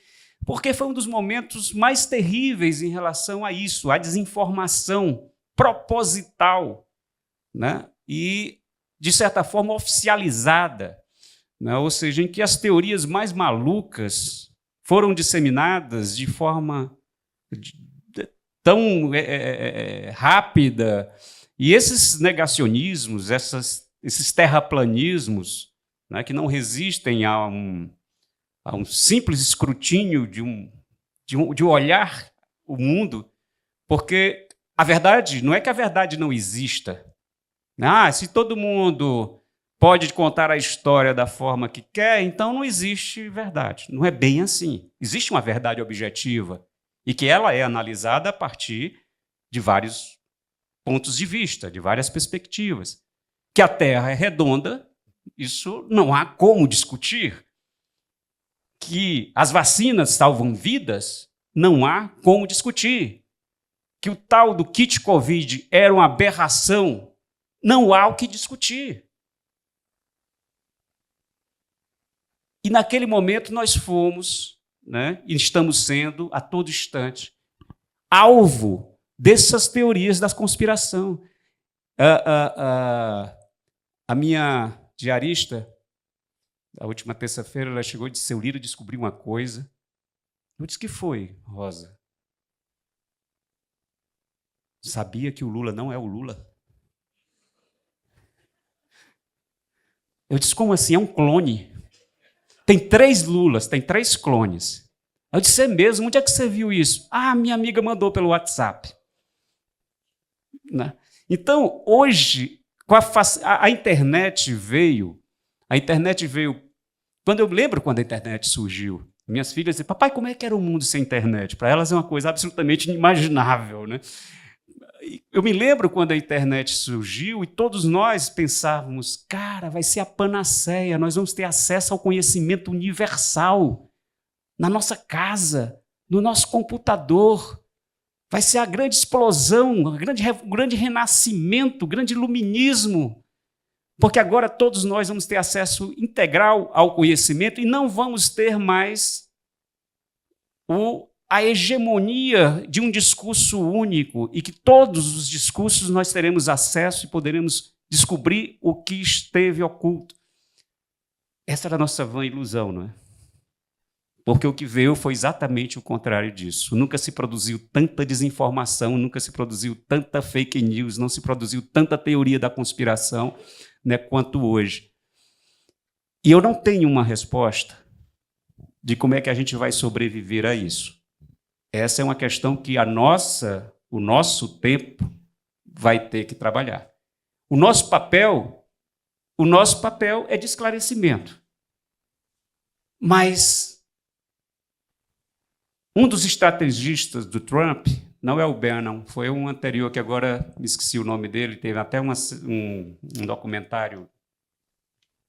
porque foi um dos momentos mais terríveis em relação a isso, a desinformação proposital, né? E, de certa forma, oficializada, né? Ou seja, em que as teorias mais malucas foram disseminadas de forma tão rápida, e esses negacionismos, esses terraplanismos, né, que não resistem a um simples escrutínio de olhar o mundo, porque a verdade não é que a verdade não exista. Se todo mundo pode contar a história da forma que quer, então não existe verdade. Não é bem assim. Existe uma verdade objetiva e que ela é analisada a partir de vários pontos de vista, de várias perspectivas. Que a Terra é redonda, isso não há como discutir. Que as vacinas salvam vidas, não há como discutir. Que o tal do kit Covid era uma aberração, não há o que discutir. E naquele momento nós fomos, né, e estamos sendo, a todo instante, alvo dessas teorias da conspiração. A minha diarista, a última terça-feira, ela chegou e disse: seu Lira descobriu uma coisa. Eu disse: que foi, Rosa? Sabia que o Lula não é o Lula? Eu disse: como assim? É um clone. Tem 3 Lulas, tem 3 clones. Eu disse: é mesmo? Onde é que você viu isso? Minha amiga mandou pelo WhatsApp. Né? Então, hoje, a internet veio. Quando eu lembro quando a internet surgiu, minhas filhas diziam: papai, como é que era o mundo sem internet? Para elas é uma coisa absolutamente inimaginável. Né? Eu me lembro quando a internet surgiu e todos nós pensávamos: cara, vai ser a panaceia, nós vamos ter acesso ao conhecimento universal na nossa casa, no nosso computador. Vai ser a grande explosão, o grande renascimento, o grande iluminismo. Porque agora todos nós vamos ter acesso integral ao conhecimento e não vamos ter mais a hegemonia de um discurso único, e que todos os discursos nós teremos acesso e poderemos descobrir o que esteve oculto. Essa era a nossa vã ilusão, não é? Porque o que veio foi exatamente o contrário disso. Nunca se produziu tanta desinformação, nunca se produziu tanta fake news, não se produziu tanta teoria da conspiração, né, quanto hoje. E eu não tenho uma resposta de como é que a gente vai sobreviver a isso. Essa é uma questão que o nosso tempo vai ter que trabalhar. O nosso papel é de esclarecimento. Mas um dos estrategistas do Trump, não é o Bannon, foi um anterior, que agora me esqueci o nome dele, teve até um documentário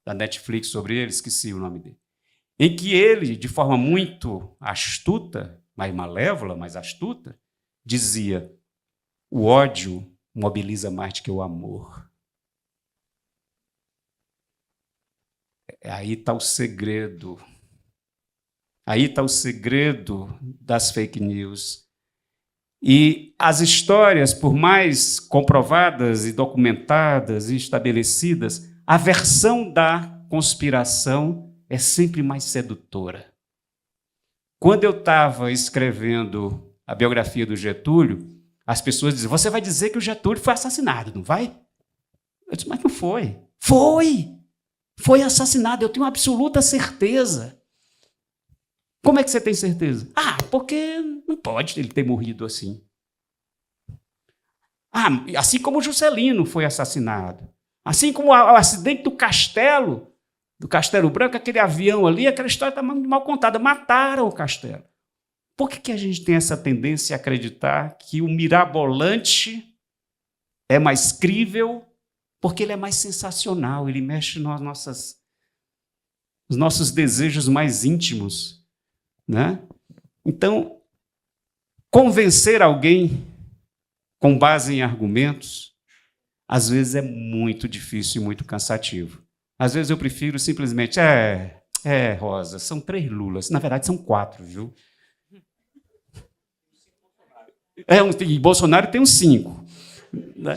da Netflix sobre ele, esqueci o nome dele, em que ele, de forma muito astuta, mais malévola, mais astuta, dizia: o ódio mobiliza mais do que o amor. Aí está o segredo. Aí está o segredo das fake news. E as histórias, por mais comprovadas e documentadas e estabelecidas, a versão da conspiração é sempre mais sedutora. Quando eu estava escrevendo a biografia do Getúlio, as pessoas diziam: você vai dizer que o Getúlio foi assassinado, não vai? Eu disse: mas não foi. Foi assassinado, eu tenho absoluta certeza. Como é que você tem certeza? Ah, porque não pode ele ter morrido assim. Ah, assim como o Juscelino foi assassinado. Assim como o acidente do Castelo Branco, aquele avião ali, aquela história está mal contada. Mataram o Castelo. Por que a gente tem essa tendência a acreditar que o mirabolante é mais crível? Porque ele é mais sensacional, ele mexe nos nossos desejos mais íntimos, né? Então, convencer alguém com base em argumentos, às vezes é muito difícil e muito cansativo. Às vezes eu prefiro simplesmente, Rosa, são 3 Lulas. Na verdade, são 4, viu? E Bolsonaro tem uns 5. Né?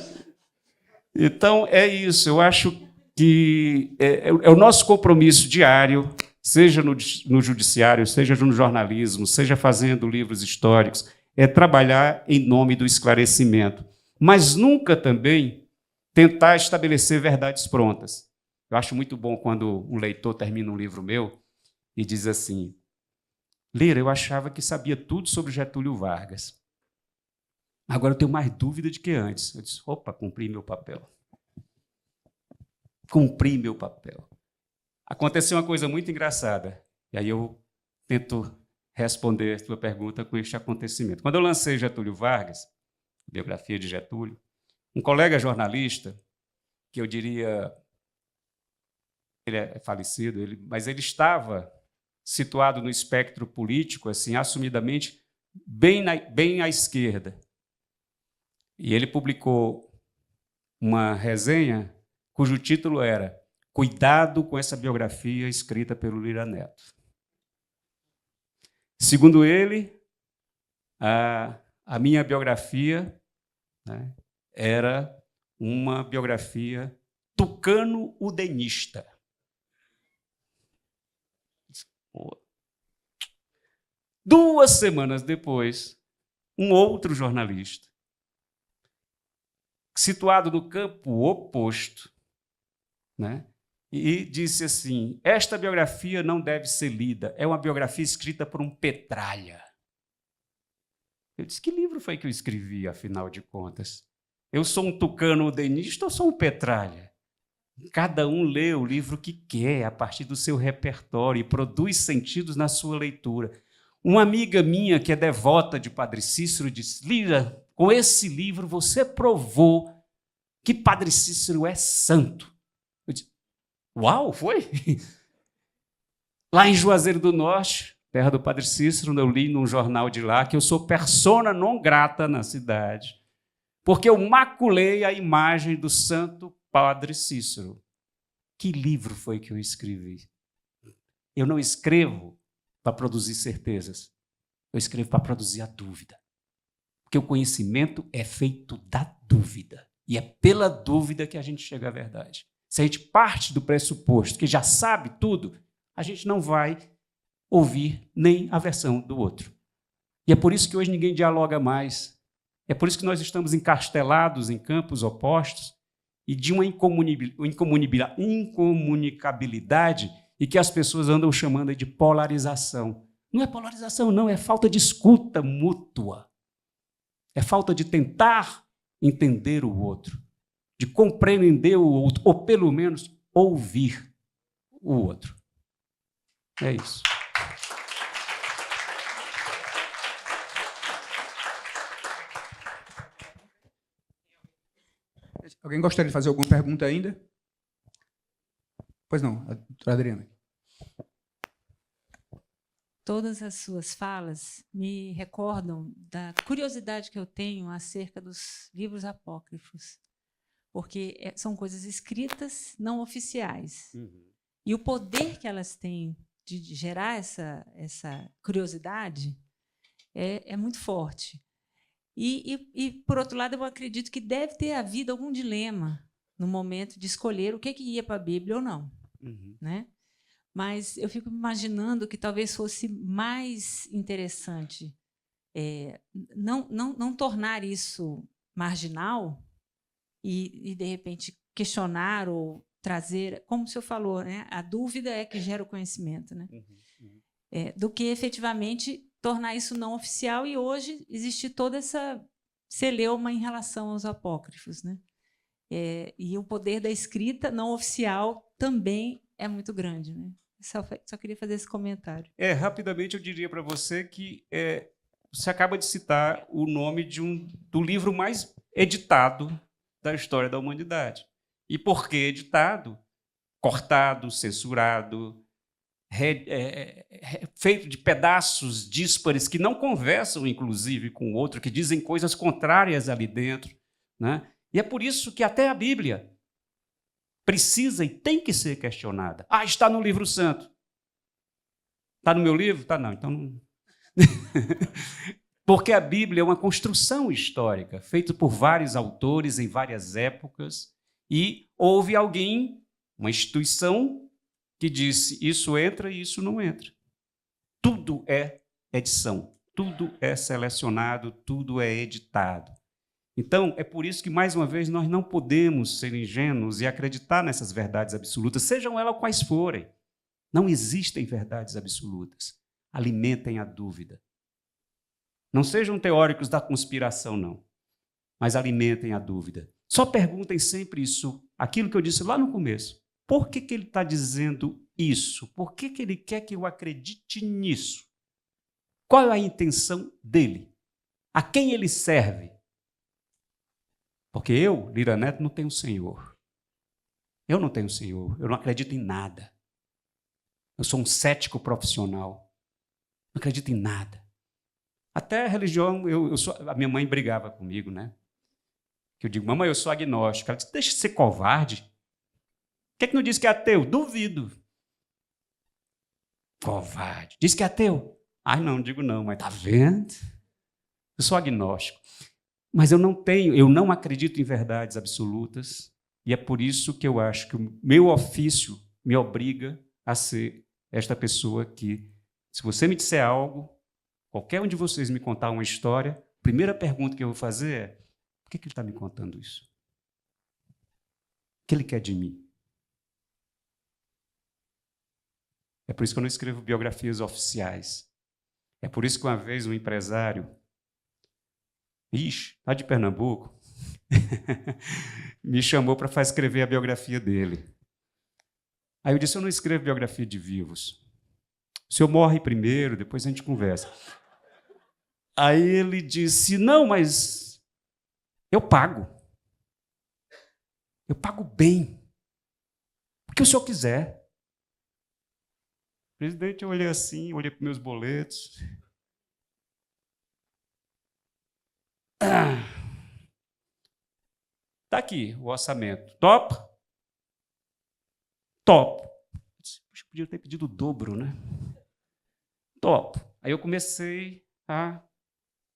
Então, é isso. Eu acho que é o nosso compromisso diário, seja no judiciário, seja no jornalismo, seja fazendo livros históricos, é trabalhar em nome do esclarecimento, mas nunca também tentar estabelecer verdades prontas. Eu acho muito bom quando um leitor termina um livro meu e diz assim: Lira, eu achava que sabia tudo sobre Getúlio Vargas. Agora eu tenho mais dúvida do que antes. Eu disse, opa, cumpri meu papel. Cumpri meu papel. Aconteceu uma coisa muito engraçada, e aí eu tento responder a tua pergunta com este acontecimento. Quando eu lancei Getúlio Vargas, biografia de Getúlio, um colega jornalista, que eu diria, ele é falecido, mas ele estava situado no espectro político, assim, assumidamente, bem à esquerda. E ele publicou uma resenha cujo título era Cuidado com essa biografia escrita pelo Lira Neto. Segundo ele, a minha biografia, né, era uma biografia tucano-udenista. 2 semanas depois, um outro jornalista, situado no campo oposto, né, e disse assim, esta biografia não deve ser lida, é uma biografia escrita por um petralha. Eu disse, que livro foi que eu escrevi, afinal de contas? Eu sou um tucano-udenista ou sou um petralha? Cada um lê o livro que quer, a partir do seu repertório, e produz sentidos na sua leitura. Uma amiga minha, que é devota de Padre Cícero, disse, Lira, com esse livro você provou que Padre Cícero é santo. Eu disse, uau, foi? Lá em Juazeiro do Norte, terra do Padre Cícero, eu li num jornal de lá que eu sou persona non grata na cidade, porque eu maculei a imagem do santo Padre Cícero. Que livro foi que eu escrevi? Eu não escrevo para produzir certezas, eu escrevo para produzir a dúvida. Porque o conhecimento é feito da dúvida, e é pela dúvida que a gente chega à verdade. Se a gente parte do pressuposto que já sabe tudo, a gente não vai ouvir nem a versão do outro. E é por isso que hoje ninguém dialoga mais. É por isso que nós estamos encastelados em campos opostos e de uma incomunicabilidade e que as pessoas andam chamando de polarização. Não é polarização, não, é falta de escuta mútua. É falta de tentar entender o outro, de compreender o outro, ou pelo menos ouvir o outro. É isso. Alguém gostaria de fazer alguma pergunta ainda? Pois não, a doutora Adriana. Todas as suas falas me recordam da curiosidade que eu tenho acerca dos livros apócrifos, porque são coisas escritas, não oficiais. Uhum. E o poder que elas têm de gerar essa curiosidade é muito forte. E, por outro lado, eu acredito que deve ter havido algum dilema no momento de escolher o que ia para a Bíblia ou não. Uhum. Né? Mas eu fico imaginando que talvez fosse mais interessante não tornar isso marginal e, de repente, questionar ou trazer, como o senhor falou, né? A dúvida é que gera o conhecimento. Né? Uhum. do que efetivamente tornar isso não oficial, e hoje existe toda essa celeuma em relação aos apócrifos, né? E o poder da escrita não oficial também é muito grande, né? Só queria fazer esse comentário. Rapidamente eu diria para você que você acaba de citar o nome do livro mais editado da história da humanidade. E por que editado? Cortado, censurado, feito de pedaços díspares que não conversam, inclusive, com o outro, que dizem coisas contrárias ali dentro, né? E é por isso que até a Bíblia precisa e tem que ser questionada. Está no livro santo. Está no meu livro? Está não, então não. Porque a Bíblia é uma construção histórica, feita por vários autores em várias épocas, e houve alguém, uma instituição, que disse isso entra e isso não entra. Tudo é edição, tudo é selecionado, tudo é editado. Então, é por isso que, mais uma vez, nós não podemos ser ingênuos e acreditar nessas verdades absolutas, sejam elas quais forem. Não existem verdades absolutas. Alimentem a dúvida. Não sejam teóricos da conspiração, não, mas alimentem a dúvida. Só perguntem sempre isso, aquilo que eu disse lá no começo. Por que ele está dizendo isso? Por que ele quer que eu acredite nisso? Qual é a intenção dele? A quem ele serve? Porque eu, Lira Neto, não tenho Senhor. Eu não tenho Senhor. Eu não acredito em nada. Eu sou um cético profissional. Não acredito em nada. Até a religião, a minha mãe brigava comigo, né? Que eu digo, mamãe, eu sou agnóstico. Ela disse, deixa de ser covarde. Por que não diz que é ateu? Duvido. Covarde. Diz que é ateu? Não digo não, mas tá vendo? Eu sou agnóstico. Mas eu não acredito em verdades absolutas, e é por isso que eu acho que o meu ofício me obriga a ser esta pessoa que, se você me disser algo, qualquer um de vocês me contar uma história, a primeira pergunta que eu vou fazer é: por que ele está me contando isso? O que ele quer de mim? É por isso que eu não escrevo biografias oficiais. É por isso que uma vez um empresário, lá de Pernambuco, me chamou para escrever a biografia dele. Aí eu disse, eu não escrevo biografia de vivos. O senhor morre primeiro, depois a gente conversa. Aí ele disse, não, mas eu pago. Eu pago bem. O que o senhor quiser. Presidente, eu olhei assim, olhei para meus boletos. Está aqui o orçamento. Top? Top. Puxa, podia ter pedido o dobro, né? Top. Aí eu comecei a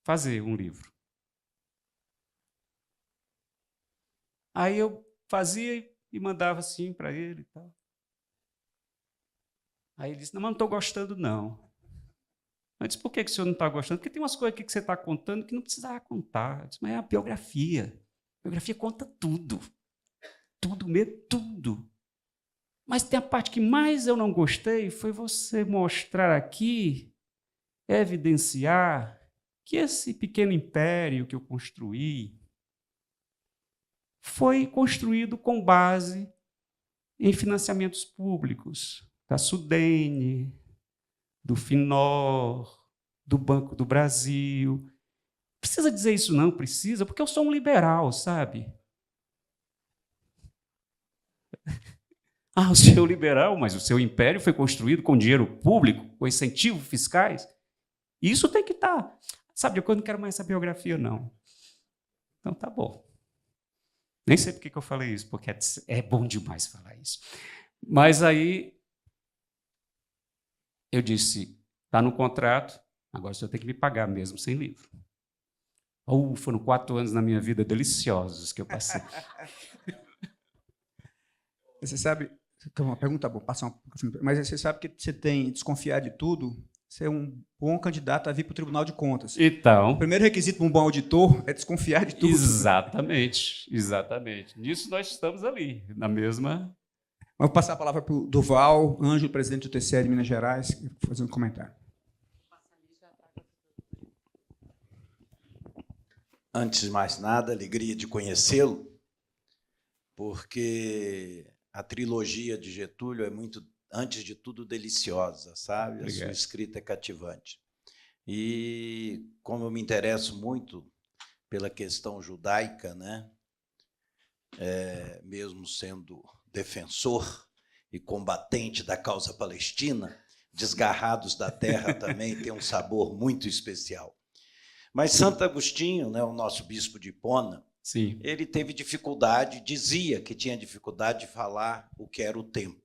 fazer um livro. Aí eu fazia e mandava assim para ele e tal. Aí ele disse, não, mas não estou gostando, não. Eu disse, por que o senhor não está gostando? Porque tem umas coisas aqui que você está contando que não precisava contar. Eu disse, mas é a biografia. A biografia conta tudo. Tudo mesmo, tudo. Mas tem a parte que mais eu não gostei, foi você mostrar aqui, evidenciar que esse pequeno império que eu construí foi construído com base em financiamentos públicos, da Sudene, do Finor, do Banco do Brasil. Precisa dizer isso não, precisa, porque eu sou um liberal, sabe? O senhor liberal, mas o seu império foi construído com dinheiro público, com incentivos fiscais. Isso tem que estar. Sabe, eu não quero mais essa biografia, não. Então, tá bom. Nem sei por que eu falei isso, porque é bom demais falar isso. Mas aí eu disse, está no contrato, agora o senhor tem que me pagar mesmo, sem livro. Foram 4 anos na minha vida deliciosos que eu passei. Você sabe, então, uma pergunta boa, mas você sabe que você tem desconfiar de tudo, você é um bom candidato a vir para o Tribunal de Contas. Então, o primeiro requisito para um bom auditor é desconfiar de tudo. Exatamente, exatamente. Nisso nós estamos ali, na mesma... Vou passar a palavra para o Duval Ângelo, presidente do TCE de Minas Gerais, fazer um comentário. Antes de mais nada, alegria de conhecê-lo, porque a trilogia de Getúlio é muito, antes de tudo, deliciosa, sabe? Obrigado. A sua escrita é cativante. E como eu me interesso muito pela questão judaica, né? Mesmo sendo defensor e combatente da causa palestina, Desgarrados da Terra também tem um sabor muito especial. Mas Santo Agostinho, né, o nosso bispo de Hipona, sim, ele teve dificuldade, dizia que tinha dificuldade de falar o que era o tempo.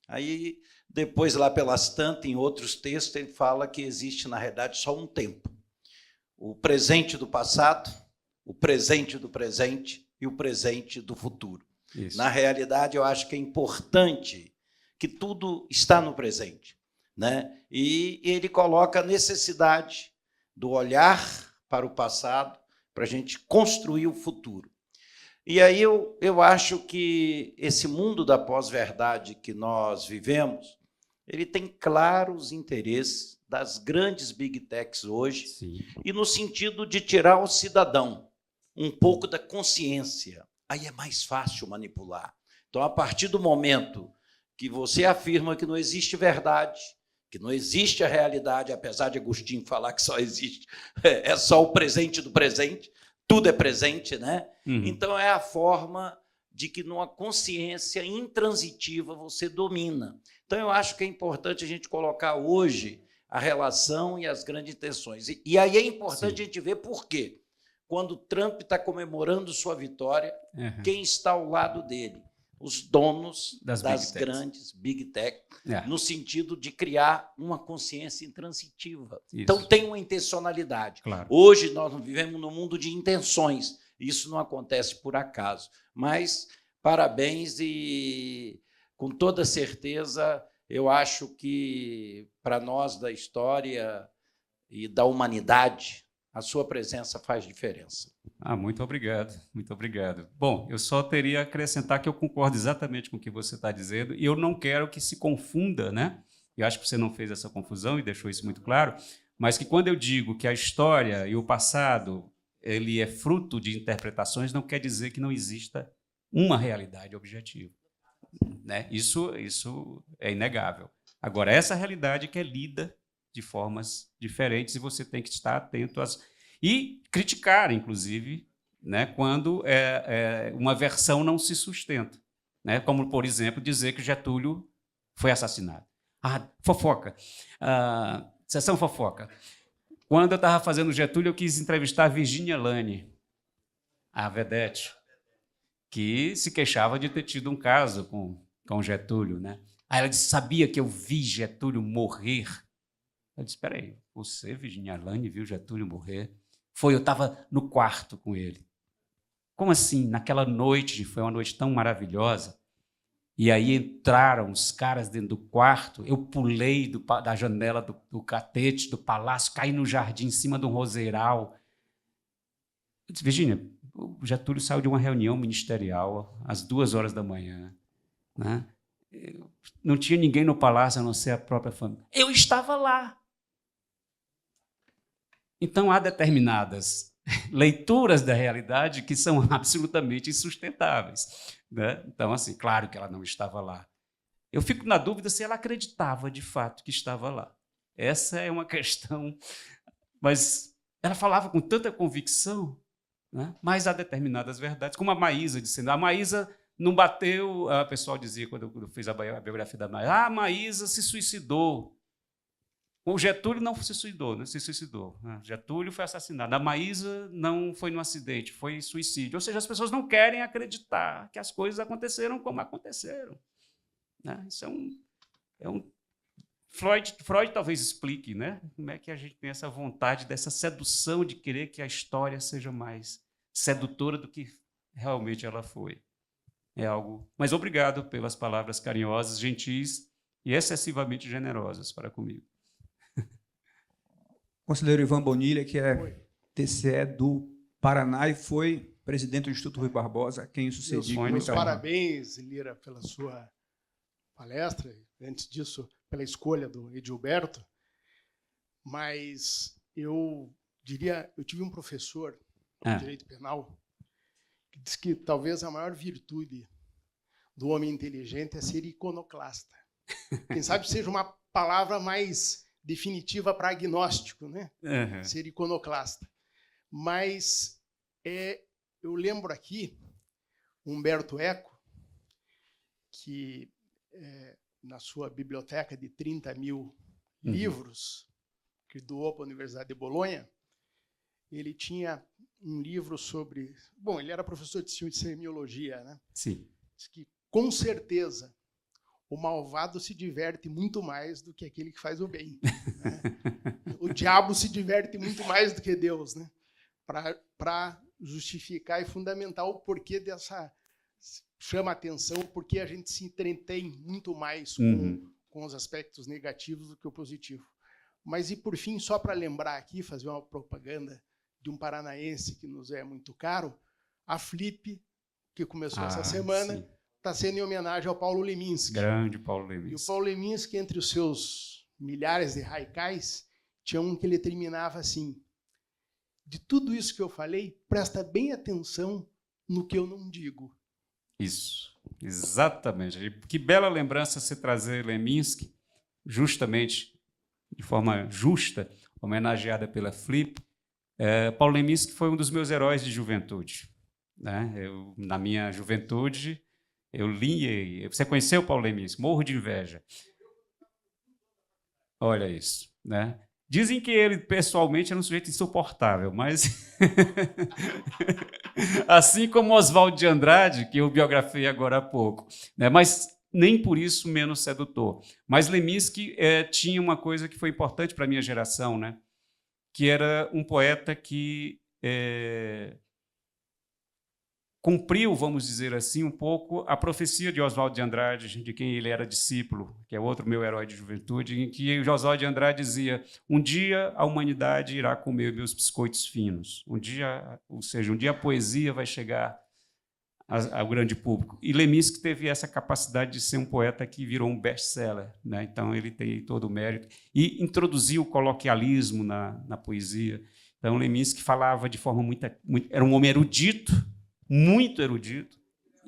Aí, depois, lá pelas tantas, em outros textos, ele fala que existe, na realidade, só um tempo. O presente do passado, o presente do presente e o presente do futuro. Isso. Na realidade, eu acho que é importante que tudo está no presente, né? E ele coloca a necessidade do olhar para o passado para a gente construir o futuro. E aí eu acho que esse mundo da pós-verdade que nós vivemos, ele tem claros interesses das grandes big techs hoje, sim, e no sentido de tirar o cidadão um pouco da consciência. Aí é mais fácil manipular. Então, a partir do momento que você afirma que não existe verdade, que não existe a realidade, apesar de Agostinho falar que só existe, é só o presente do presente, tudo é presente, né? Uhum. Então, é a forma de que, numa consciência intransitiva, você domina. Então, eu acho que é importante a gente colocar hoje a relação e as grandes intenções. E aí é importante, sim, a gente ver por quê. Quando Trump está comemorando sua vitória, uhum, quem está ao lado dele? Os donos das grandes big tech, no sentido de criar uma consciência intransitiva. Isso. Então, tem uma intencionalidade. Claro. Hoje, nós vivemos num mundo de intenções. Isso não acontece por acaso. Mas, parabéns e, com toda certeza, eu acho que, para nós da história e da humanidade, a sua presença faz diferença. Muito obrigado, muito obrigado. Bom, eu só teria a acrescentar que eu concordo exatamente com o que você está dizendo e eu não quero que se confunda, né? Eu acho que você não fez essa confusão e deixou isso muito claro, mas que quando eu digo que a história e o passado ele é fruto de interpretações, não quer dizer que não exista uma realidade objetiva, né? Isso é inegável. Agora, essa realidade que é lida de formas diferentes e você tem que estar atento e criticar, inclusive, né, quando uma versão não se sustenta, né, como, por exemplo, dizer que Getúlio foi assassinado. Fofoca. Sessão fofoca. Quando eu estava fazendo Getúlio, eu quis entrevistar a Virginia Lane, a vedete, que se queixava de ter tido um caso com Getúlio, né? Aí ela disse, sabia que eu vi Getúlio morrer? Eu disse, espera aí, você, Virginia Lane, viu Getúlio morrer? Eu estava no quarto com ele. Como assim? Naquela noite, foi uma noite tão maravilhosa, e aí entraram os caras dentro do quarto, eu pulei da janela do catete, do palácio, caí no jardim, em cima de um roseiral. Eu disse, Virginia, o Getúlio saiu de uma reunião ministerial às 2h da manhã, né? Não tinha ninguém no palácio, a não ser a própria família. Eu estava lá. Então, há determinadas leituras da realidade que são absolutamente insustentáveis, né? Então, assim, claro que ela não estava lá. Eu fico na dúvida se ela acreditava, de fato, que estava lá. Essa é uma questão. Mas ela falava com tanta convicção, né? Mas há determinadas verdades, como a Maísa dizendo. A Maísa não bateu, o pessoal dizia, quando eu fiz a biografia da Maísa, a Maísa se suicidou. O Getúlio não se suicidou, né? Se suicidou. Getúlio foi assassinado. A Maísa não foi no acidente, foi suicídio. Ou seja, as pessoas não querem acreditar que as coisas aconteceram como aconteceram, né? Isso Freud talvez explique, né? Como é que a gente tem essa vontade, dessa sedução de querer que a história seja mais sedutora do que realmente ela foi. É algo. Mas obrigado pelas palavras carinhosas, gentis e excessivamente generosas para comigo. Conselheiro Ivan Bonilha, que é TCE do Paraná e foi presidente do Instituto Rui Barbosa, quem sucediu. Meus parabéns, Lira, pela sua palestra, antes disso, pela escolha do Edilberto, mas eu tive um professor de direito penal que disse que talvez a maior virtude do homem inteligente é ser iconoclasta. Quem sabe seja uma palavra mais definitiva para agnóstico, né? Uhum. Ser iconoclasta. Mas eu lembro aqui Humberto Eco, que na sua biblioteca de 30 mil livros, que doou para a Universidade de Bolonha, ele tinha um livro sobre... Bom, ele era professor de semiologia, né? Sim. Diz que, com certeza, o malvado se diverte muito mais do que aquele que faz o bem. Né? O diabo se diverte muito mais do que Deus, né? Para justificar e fundamentar o porquê dessa... Chama a atenção porque a gente se entretém muito mais com os aspectos negativos do que o positivo. Mas, e por fim, só para lembrar aqui, fazer uma propaganda de um paranaense que nos é muito caro, a Flip, que começou essa semana, está sendo em homenagem ao Paulo Leminski. Grande Paulo Leminski. E o Paulo Leminski, entre os seus milhares de haikais, tinha um que ele terminava assim: de tudo isso que eu falei, presta bem atenção no que eu não digo. Isso, exatamente. Que bela lembrança você trazer Leminski, justamente, de forma justa, homenageada pela Flip. Paulo Leminski foi um dos meus heróis de juventude. Né? Na minha juventude, eu li... Você conheceu o Paulo Leminski? Morro de inveja. Olha isso. Né? Dizem que ele, pessoalmente, era um sujeito insuportável, mas... assim como Oswald de Andrade, que eu biografei agora há pouco. Né? Mas nem por isso menos sedutor. Mas Leminski tinha uma coisa que foi importante para a minha geração, né? Que era um poeta que cumpriu, vamos dizer assim, um pouco a profecia de Oswald de Andrade, de quem ele era discípulo, que é outro meu herói de juventude, em que Oswald de Andrade dizia: um dia a humanidade irá comer meus biscoitos finos, um dia a poesia vai chegar ao grande público. E Leminski teve essa capacidade de ser um poeta que virou um best-seller, né? Então ele tem todo o mérito e introduziu o coloquialismo na poesia. Então Leminski falava de forma era um homem erudito, muito erudito,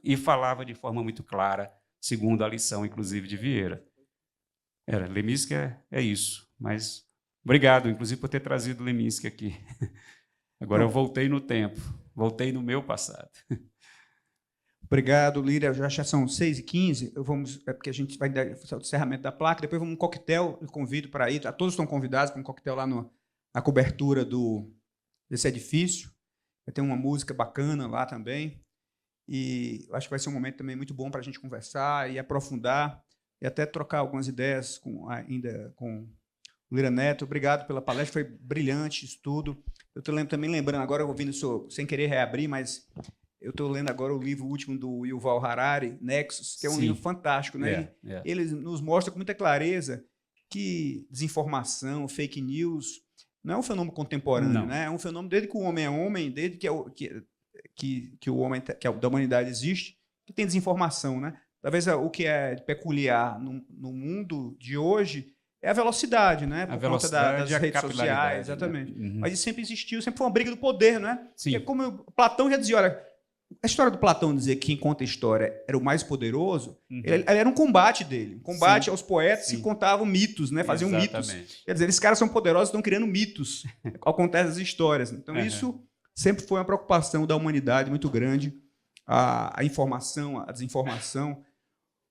e falava de forma muito clara, segundo a lição, inclusive, de Vieira. Leminski é isso. Mas obrigado, inclusive, por ter trazido Leminski aqui. Agora eu voltei no tempo, voltei no meu passado. Obrigado, Líria. Já são 6h15. Porque a gente vai dar o encerramento da placa, depois vamos um coquetel, eu convido para ir. Todos estão convidados para um coquetel lá na cobertura desse edifício. Vai ter uma música bacana lá também. E acho que vai ser um momento também muito bom para a gente conversar e aprofundar e até trocar algumas ideias com o Lira Neto. Obrigado pela palestra, foi brilhante isso tudo. Eu estou também lembrando agora, ouvindo isso sem querer reabrir, mas eu estou lendo agora o livro último do Yuval Harari, Nexus, que é um livro fantástico, né? Ele nos mostra com muita clareza que desinformação, fake news, não é um fenômeno contemporâneo, né? É um fenômeno desde que o homem é homem, desde que o homem da humanidade existe, que tem desinformação, né? Talvez o que é peculiar no mundo de hoje é a velocidade, né? Por conta das redes sociais, exatamente. Né? Mas isso sempre existiu, sempre foi uma briga do poder, né? Sim. Como Platão já dizia, olha, a história do Platão dizer que quem conta a história era o mais poderoso, ele era um combate dele, um combate aos poetas que contavam mitos, né? Faziam mitos. Quer dizer, esses caras são poderosos, estão criando mitos ao contar essas histórias. Então, isso sempre foi uma preocupação da humanidade muito grande, a informação, a desinformação,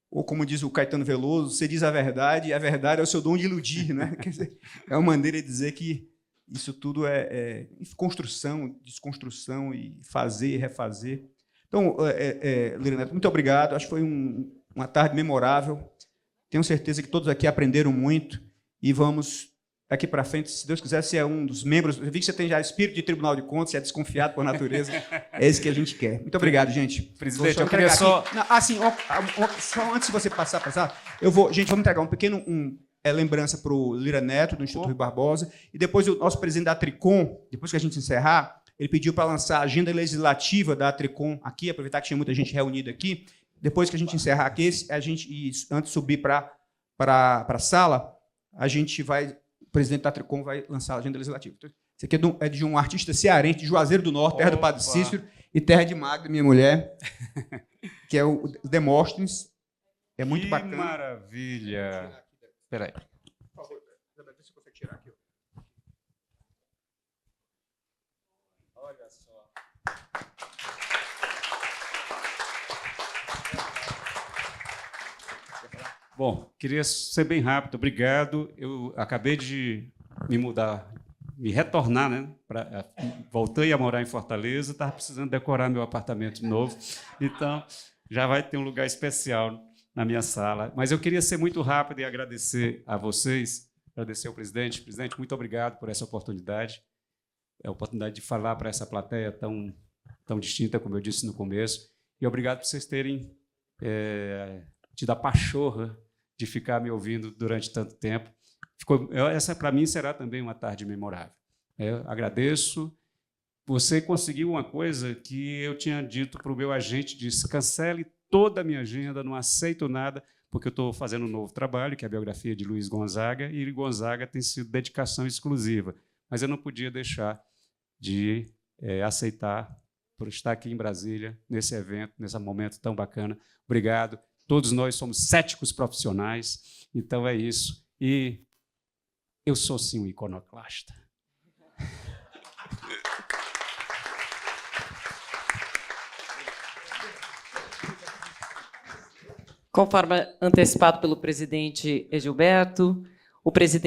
ou como diz o Caetano Veloso, você diz a verdade, e a verdade é o seu dom de iludir, né? Quer dizer, é uma maneira de dizer que isso tudo é construção, desconstrução, e fazer e refazer. Então, Lira Neto, muito obrigado. Acho que foi uma tarde memorável. Tenho certeza que todos aqui aprenderam muito e vamos, daqui para frente, se Deus quiser, ser um dos membros. Eu vi que você tem já espírito de Tribunal de Contas, você é desconfiado por natureza. É isso que a gente quer. Muito obrigado, gente. Presidente, eu queria só... Só antes de você passar, gente, vamos entregar um pequeno... lembrança para o Lira Neto, do Instituto Rui Barbosa, e depois o nosso presidente da Tricom, depois que a gente encerrar, ele pediu para lançar a agenda legislativa da Tricom aqui, aproveitar que tinha muita gente reunida aqui, depois que a gente encerrar aqui, e antes de subir para a sala, o presidente da Tricom vai lançar a agenda legislativa. Então, isso aqui é de um artista cearense, de Juazeiro do Norte, terra do Padre Cícero, e terra de Magda, minha mulher, que é o Demóstenes. É muito bacana. Que maravilha! Espera aí. Por favor, Isabel, se você consegue tirar aqui. Olha só. Bom, queria ser bem rápido, obrigado. Eu acabei de me mudar, me retornar, né? Voltei a morar em Fortaleza, estava precisando decorar meu apartamento novo, então já vai ter um lugar especial na minha sala. Mas eu queria ser muito rápido e agradecer a vocês, agradecer ao presidente. Presidente, muito obrigado por essa oportunidade, a oportunidade de falar para essa plateia tão distinta, como eu disse no começo, e obrigado por vocês terem tido a pachorra de ficar me ouvindo durante tanto tempo. Essa, para mim, será também uma tarde memorável. Eu agradeço. Você conseguiu uma coisa que eu tinha dito para o meu agente, disse, cancele toda a minha agenda, não aceito nada, porque eu estou fazendo um novo trabalho, que é a biografia de Luiz Gonzaga, e Gonzaga tem sido dedicação exclusiva. Mas eu não podia deixar de aceitar por estar aqui em Brasília, nesse evento, nesse momento tão bacana. Obrigado. Todos nós somos céticos profissionais, então é isso. E eu sou, sim, um iconoclasta. Conforme antecipado pelo presidente Gilberto, o presidente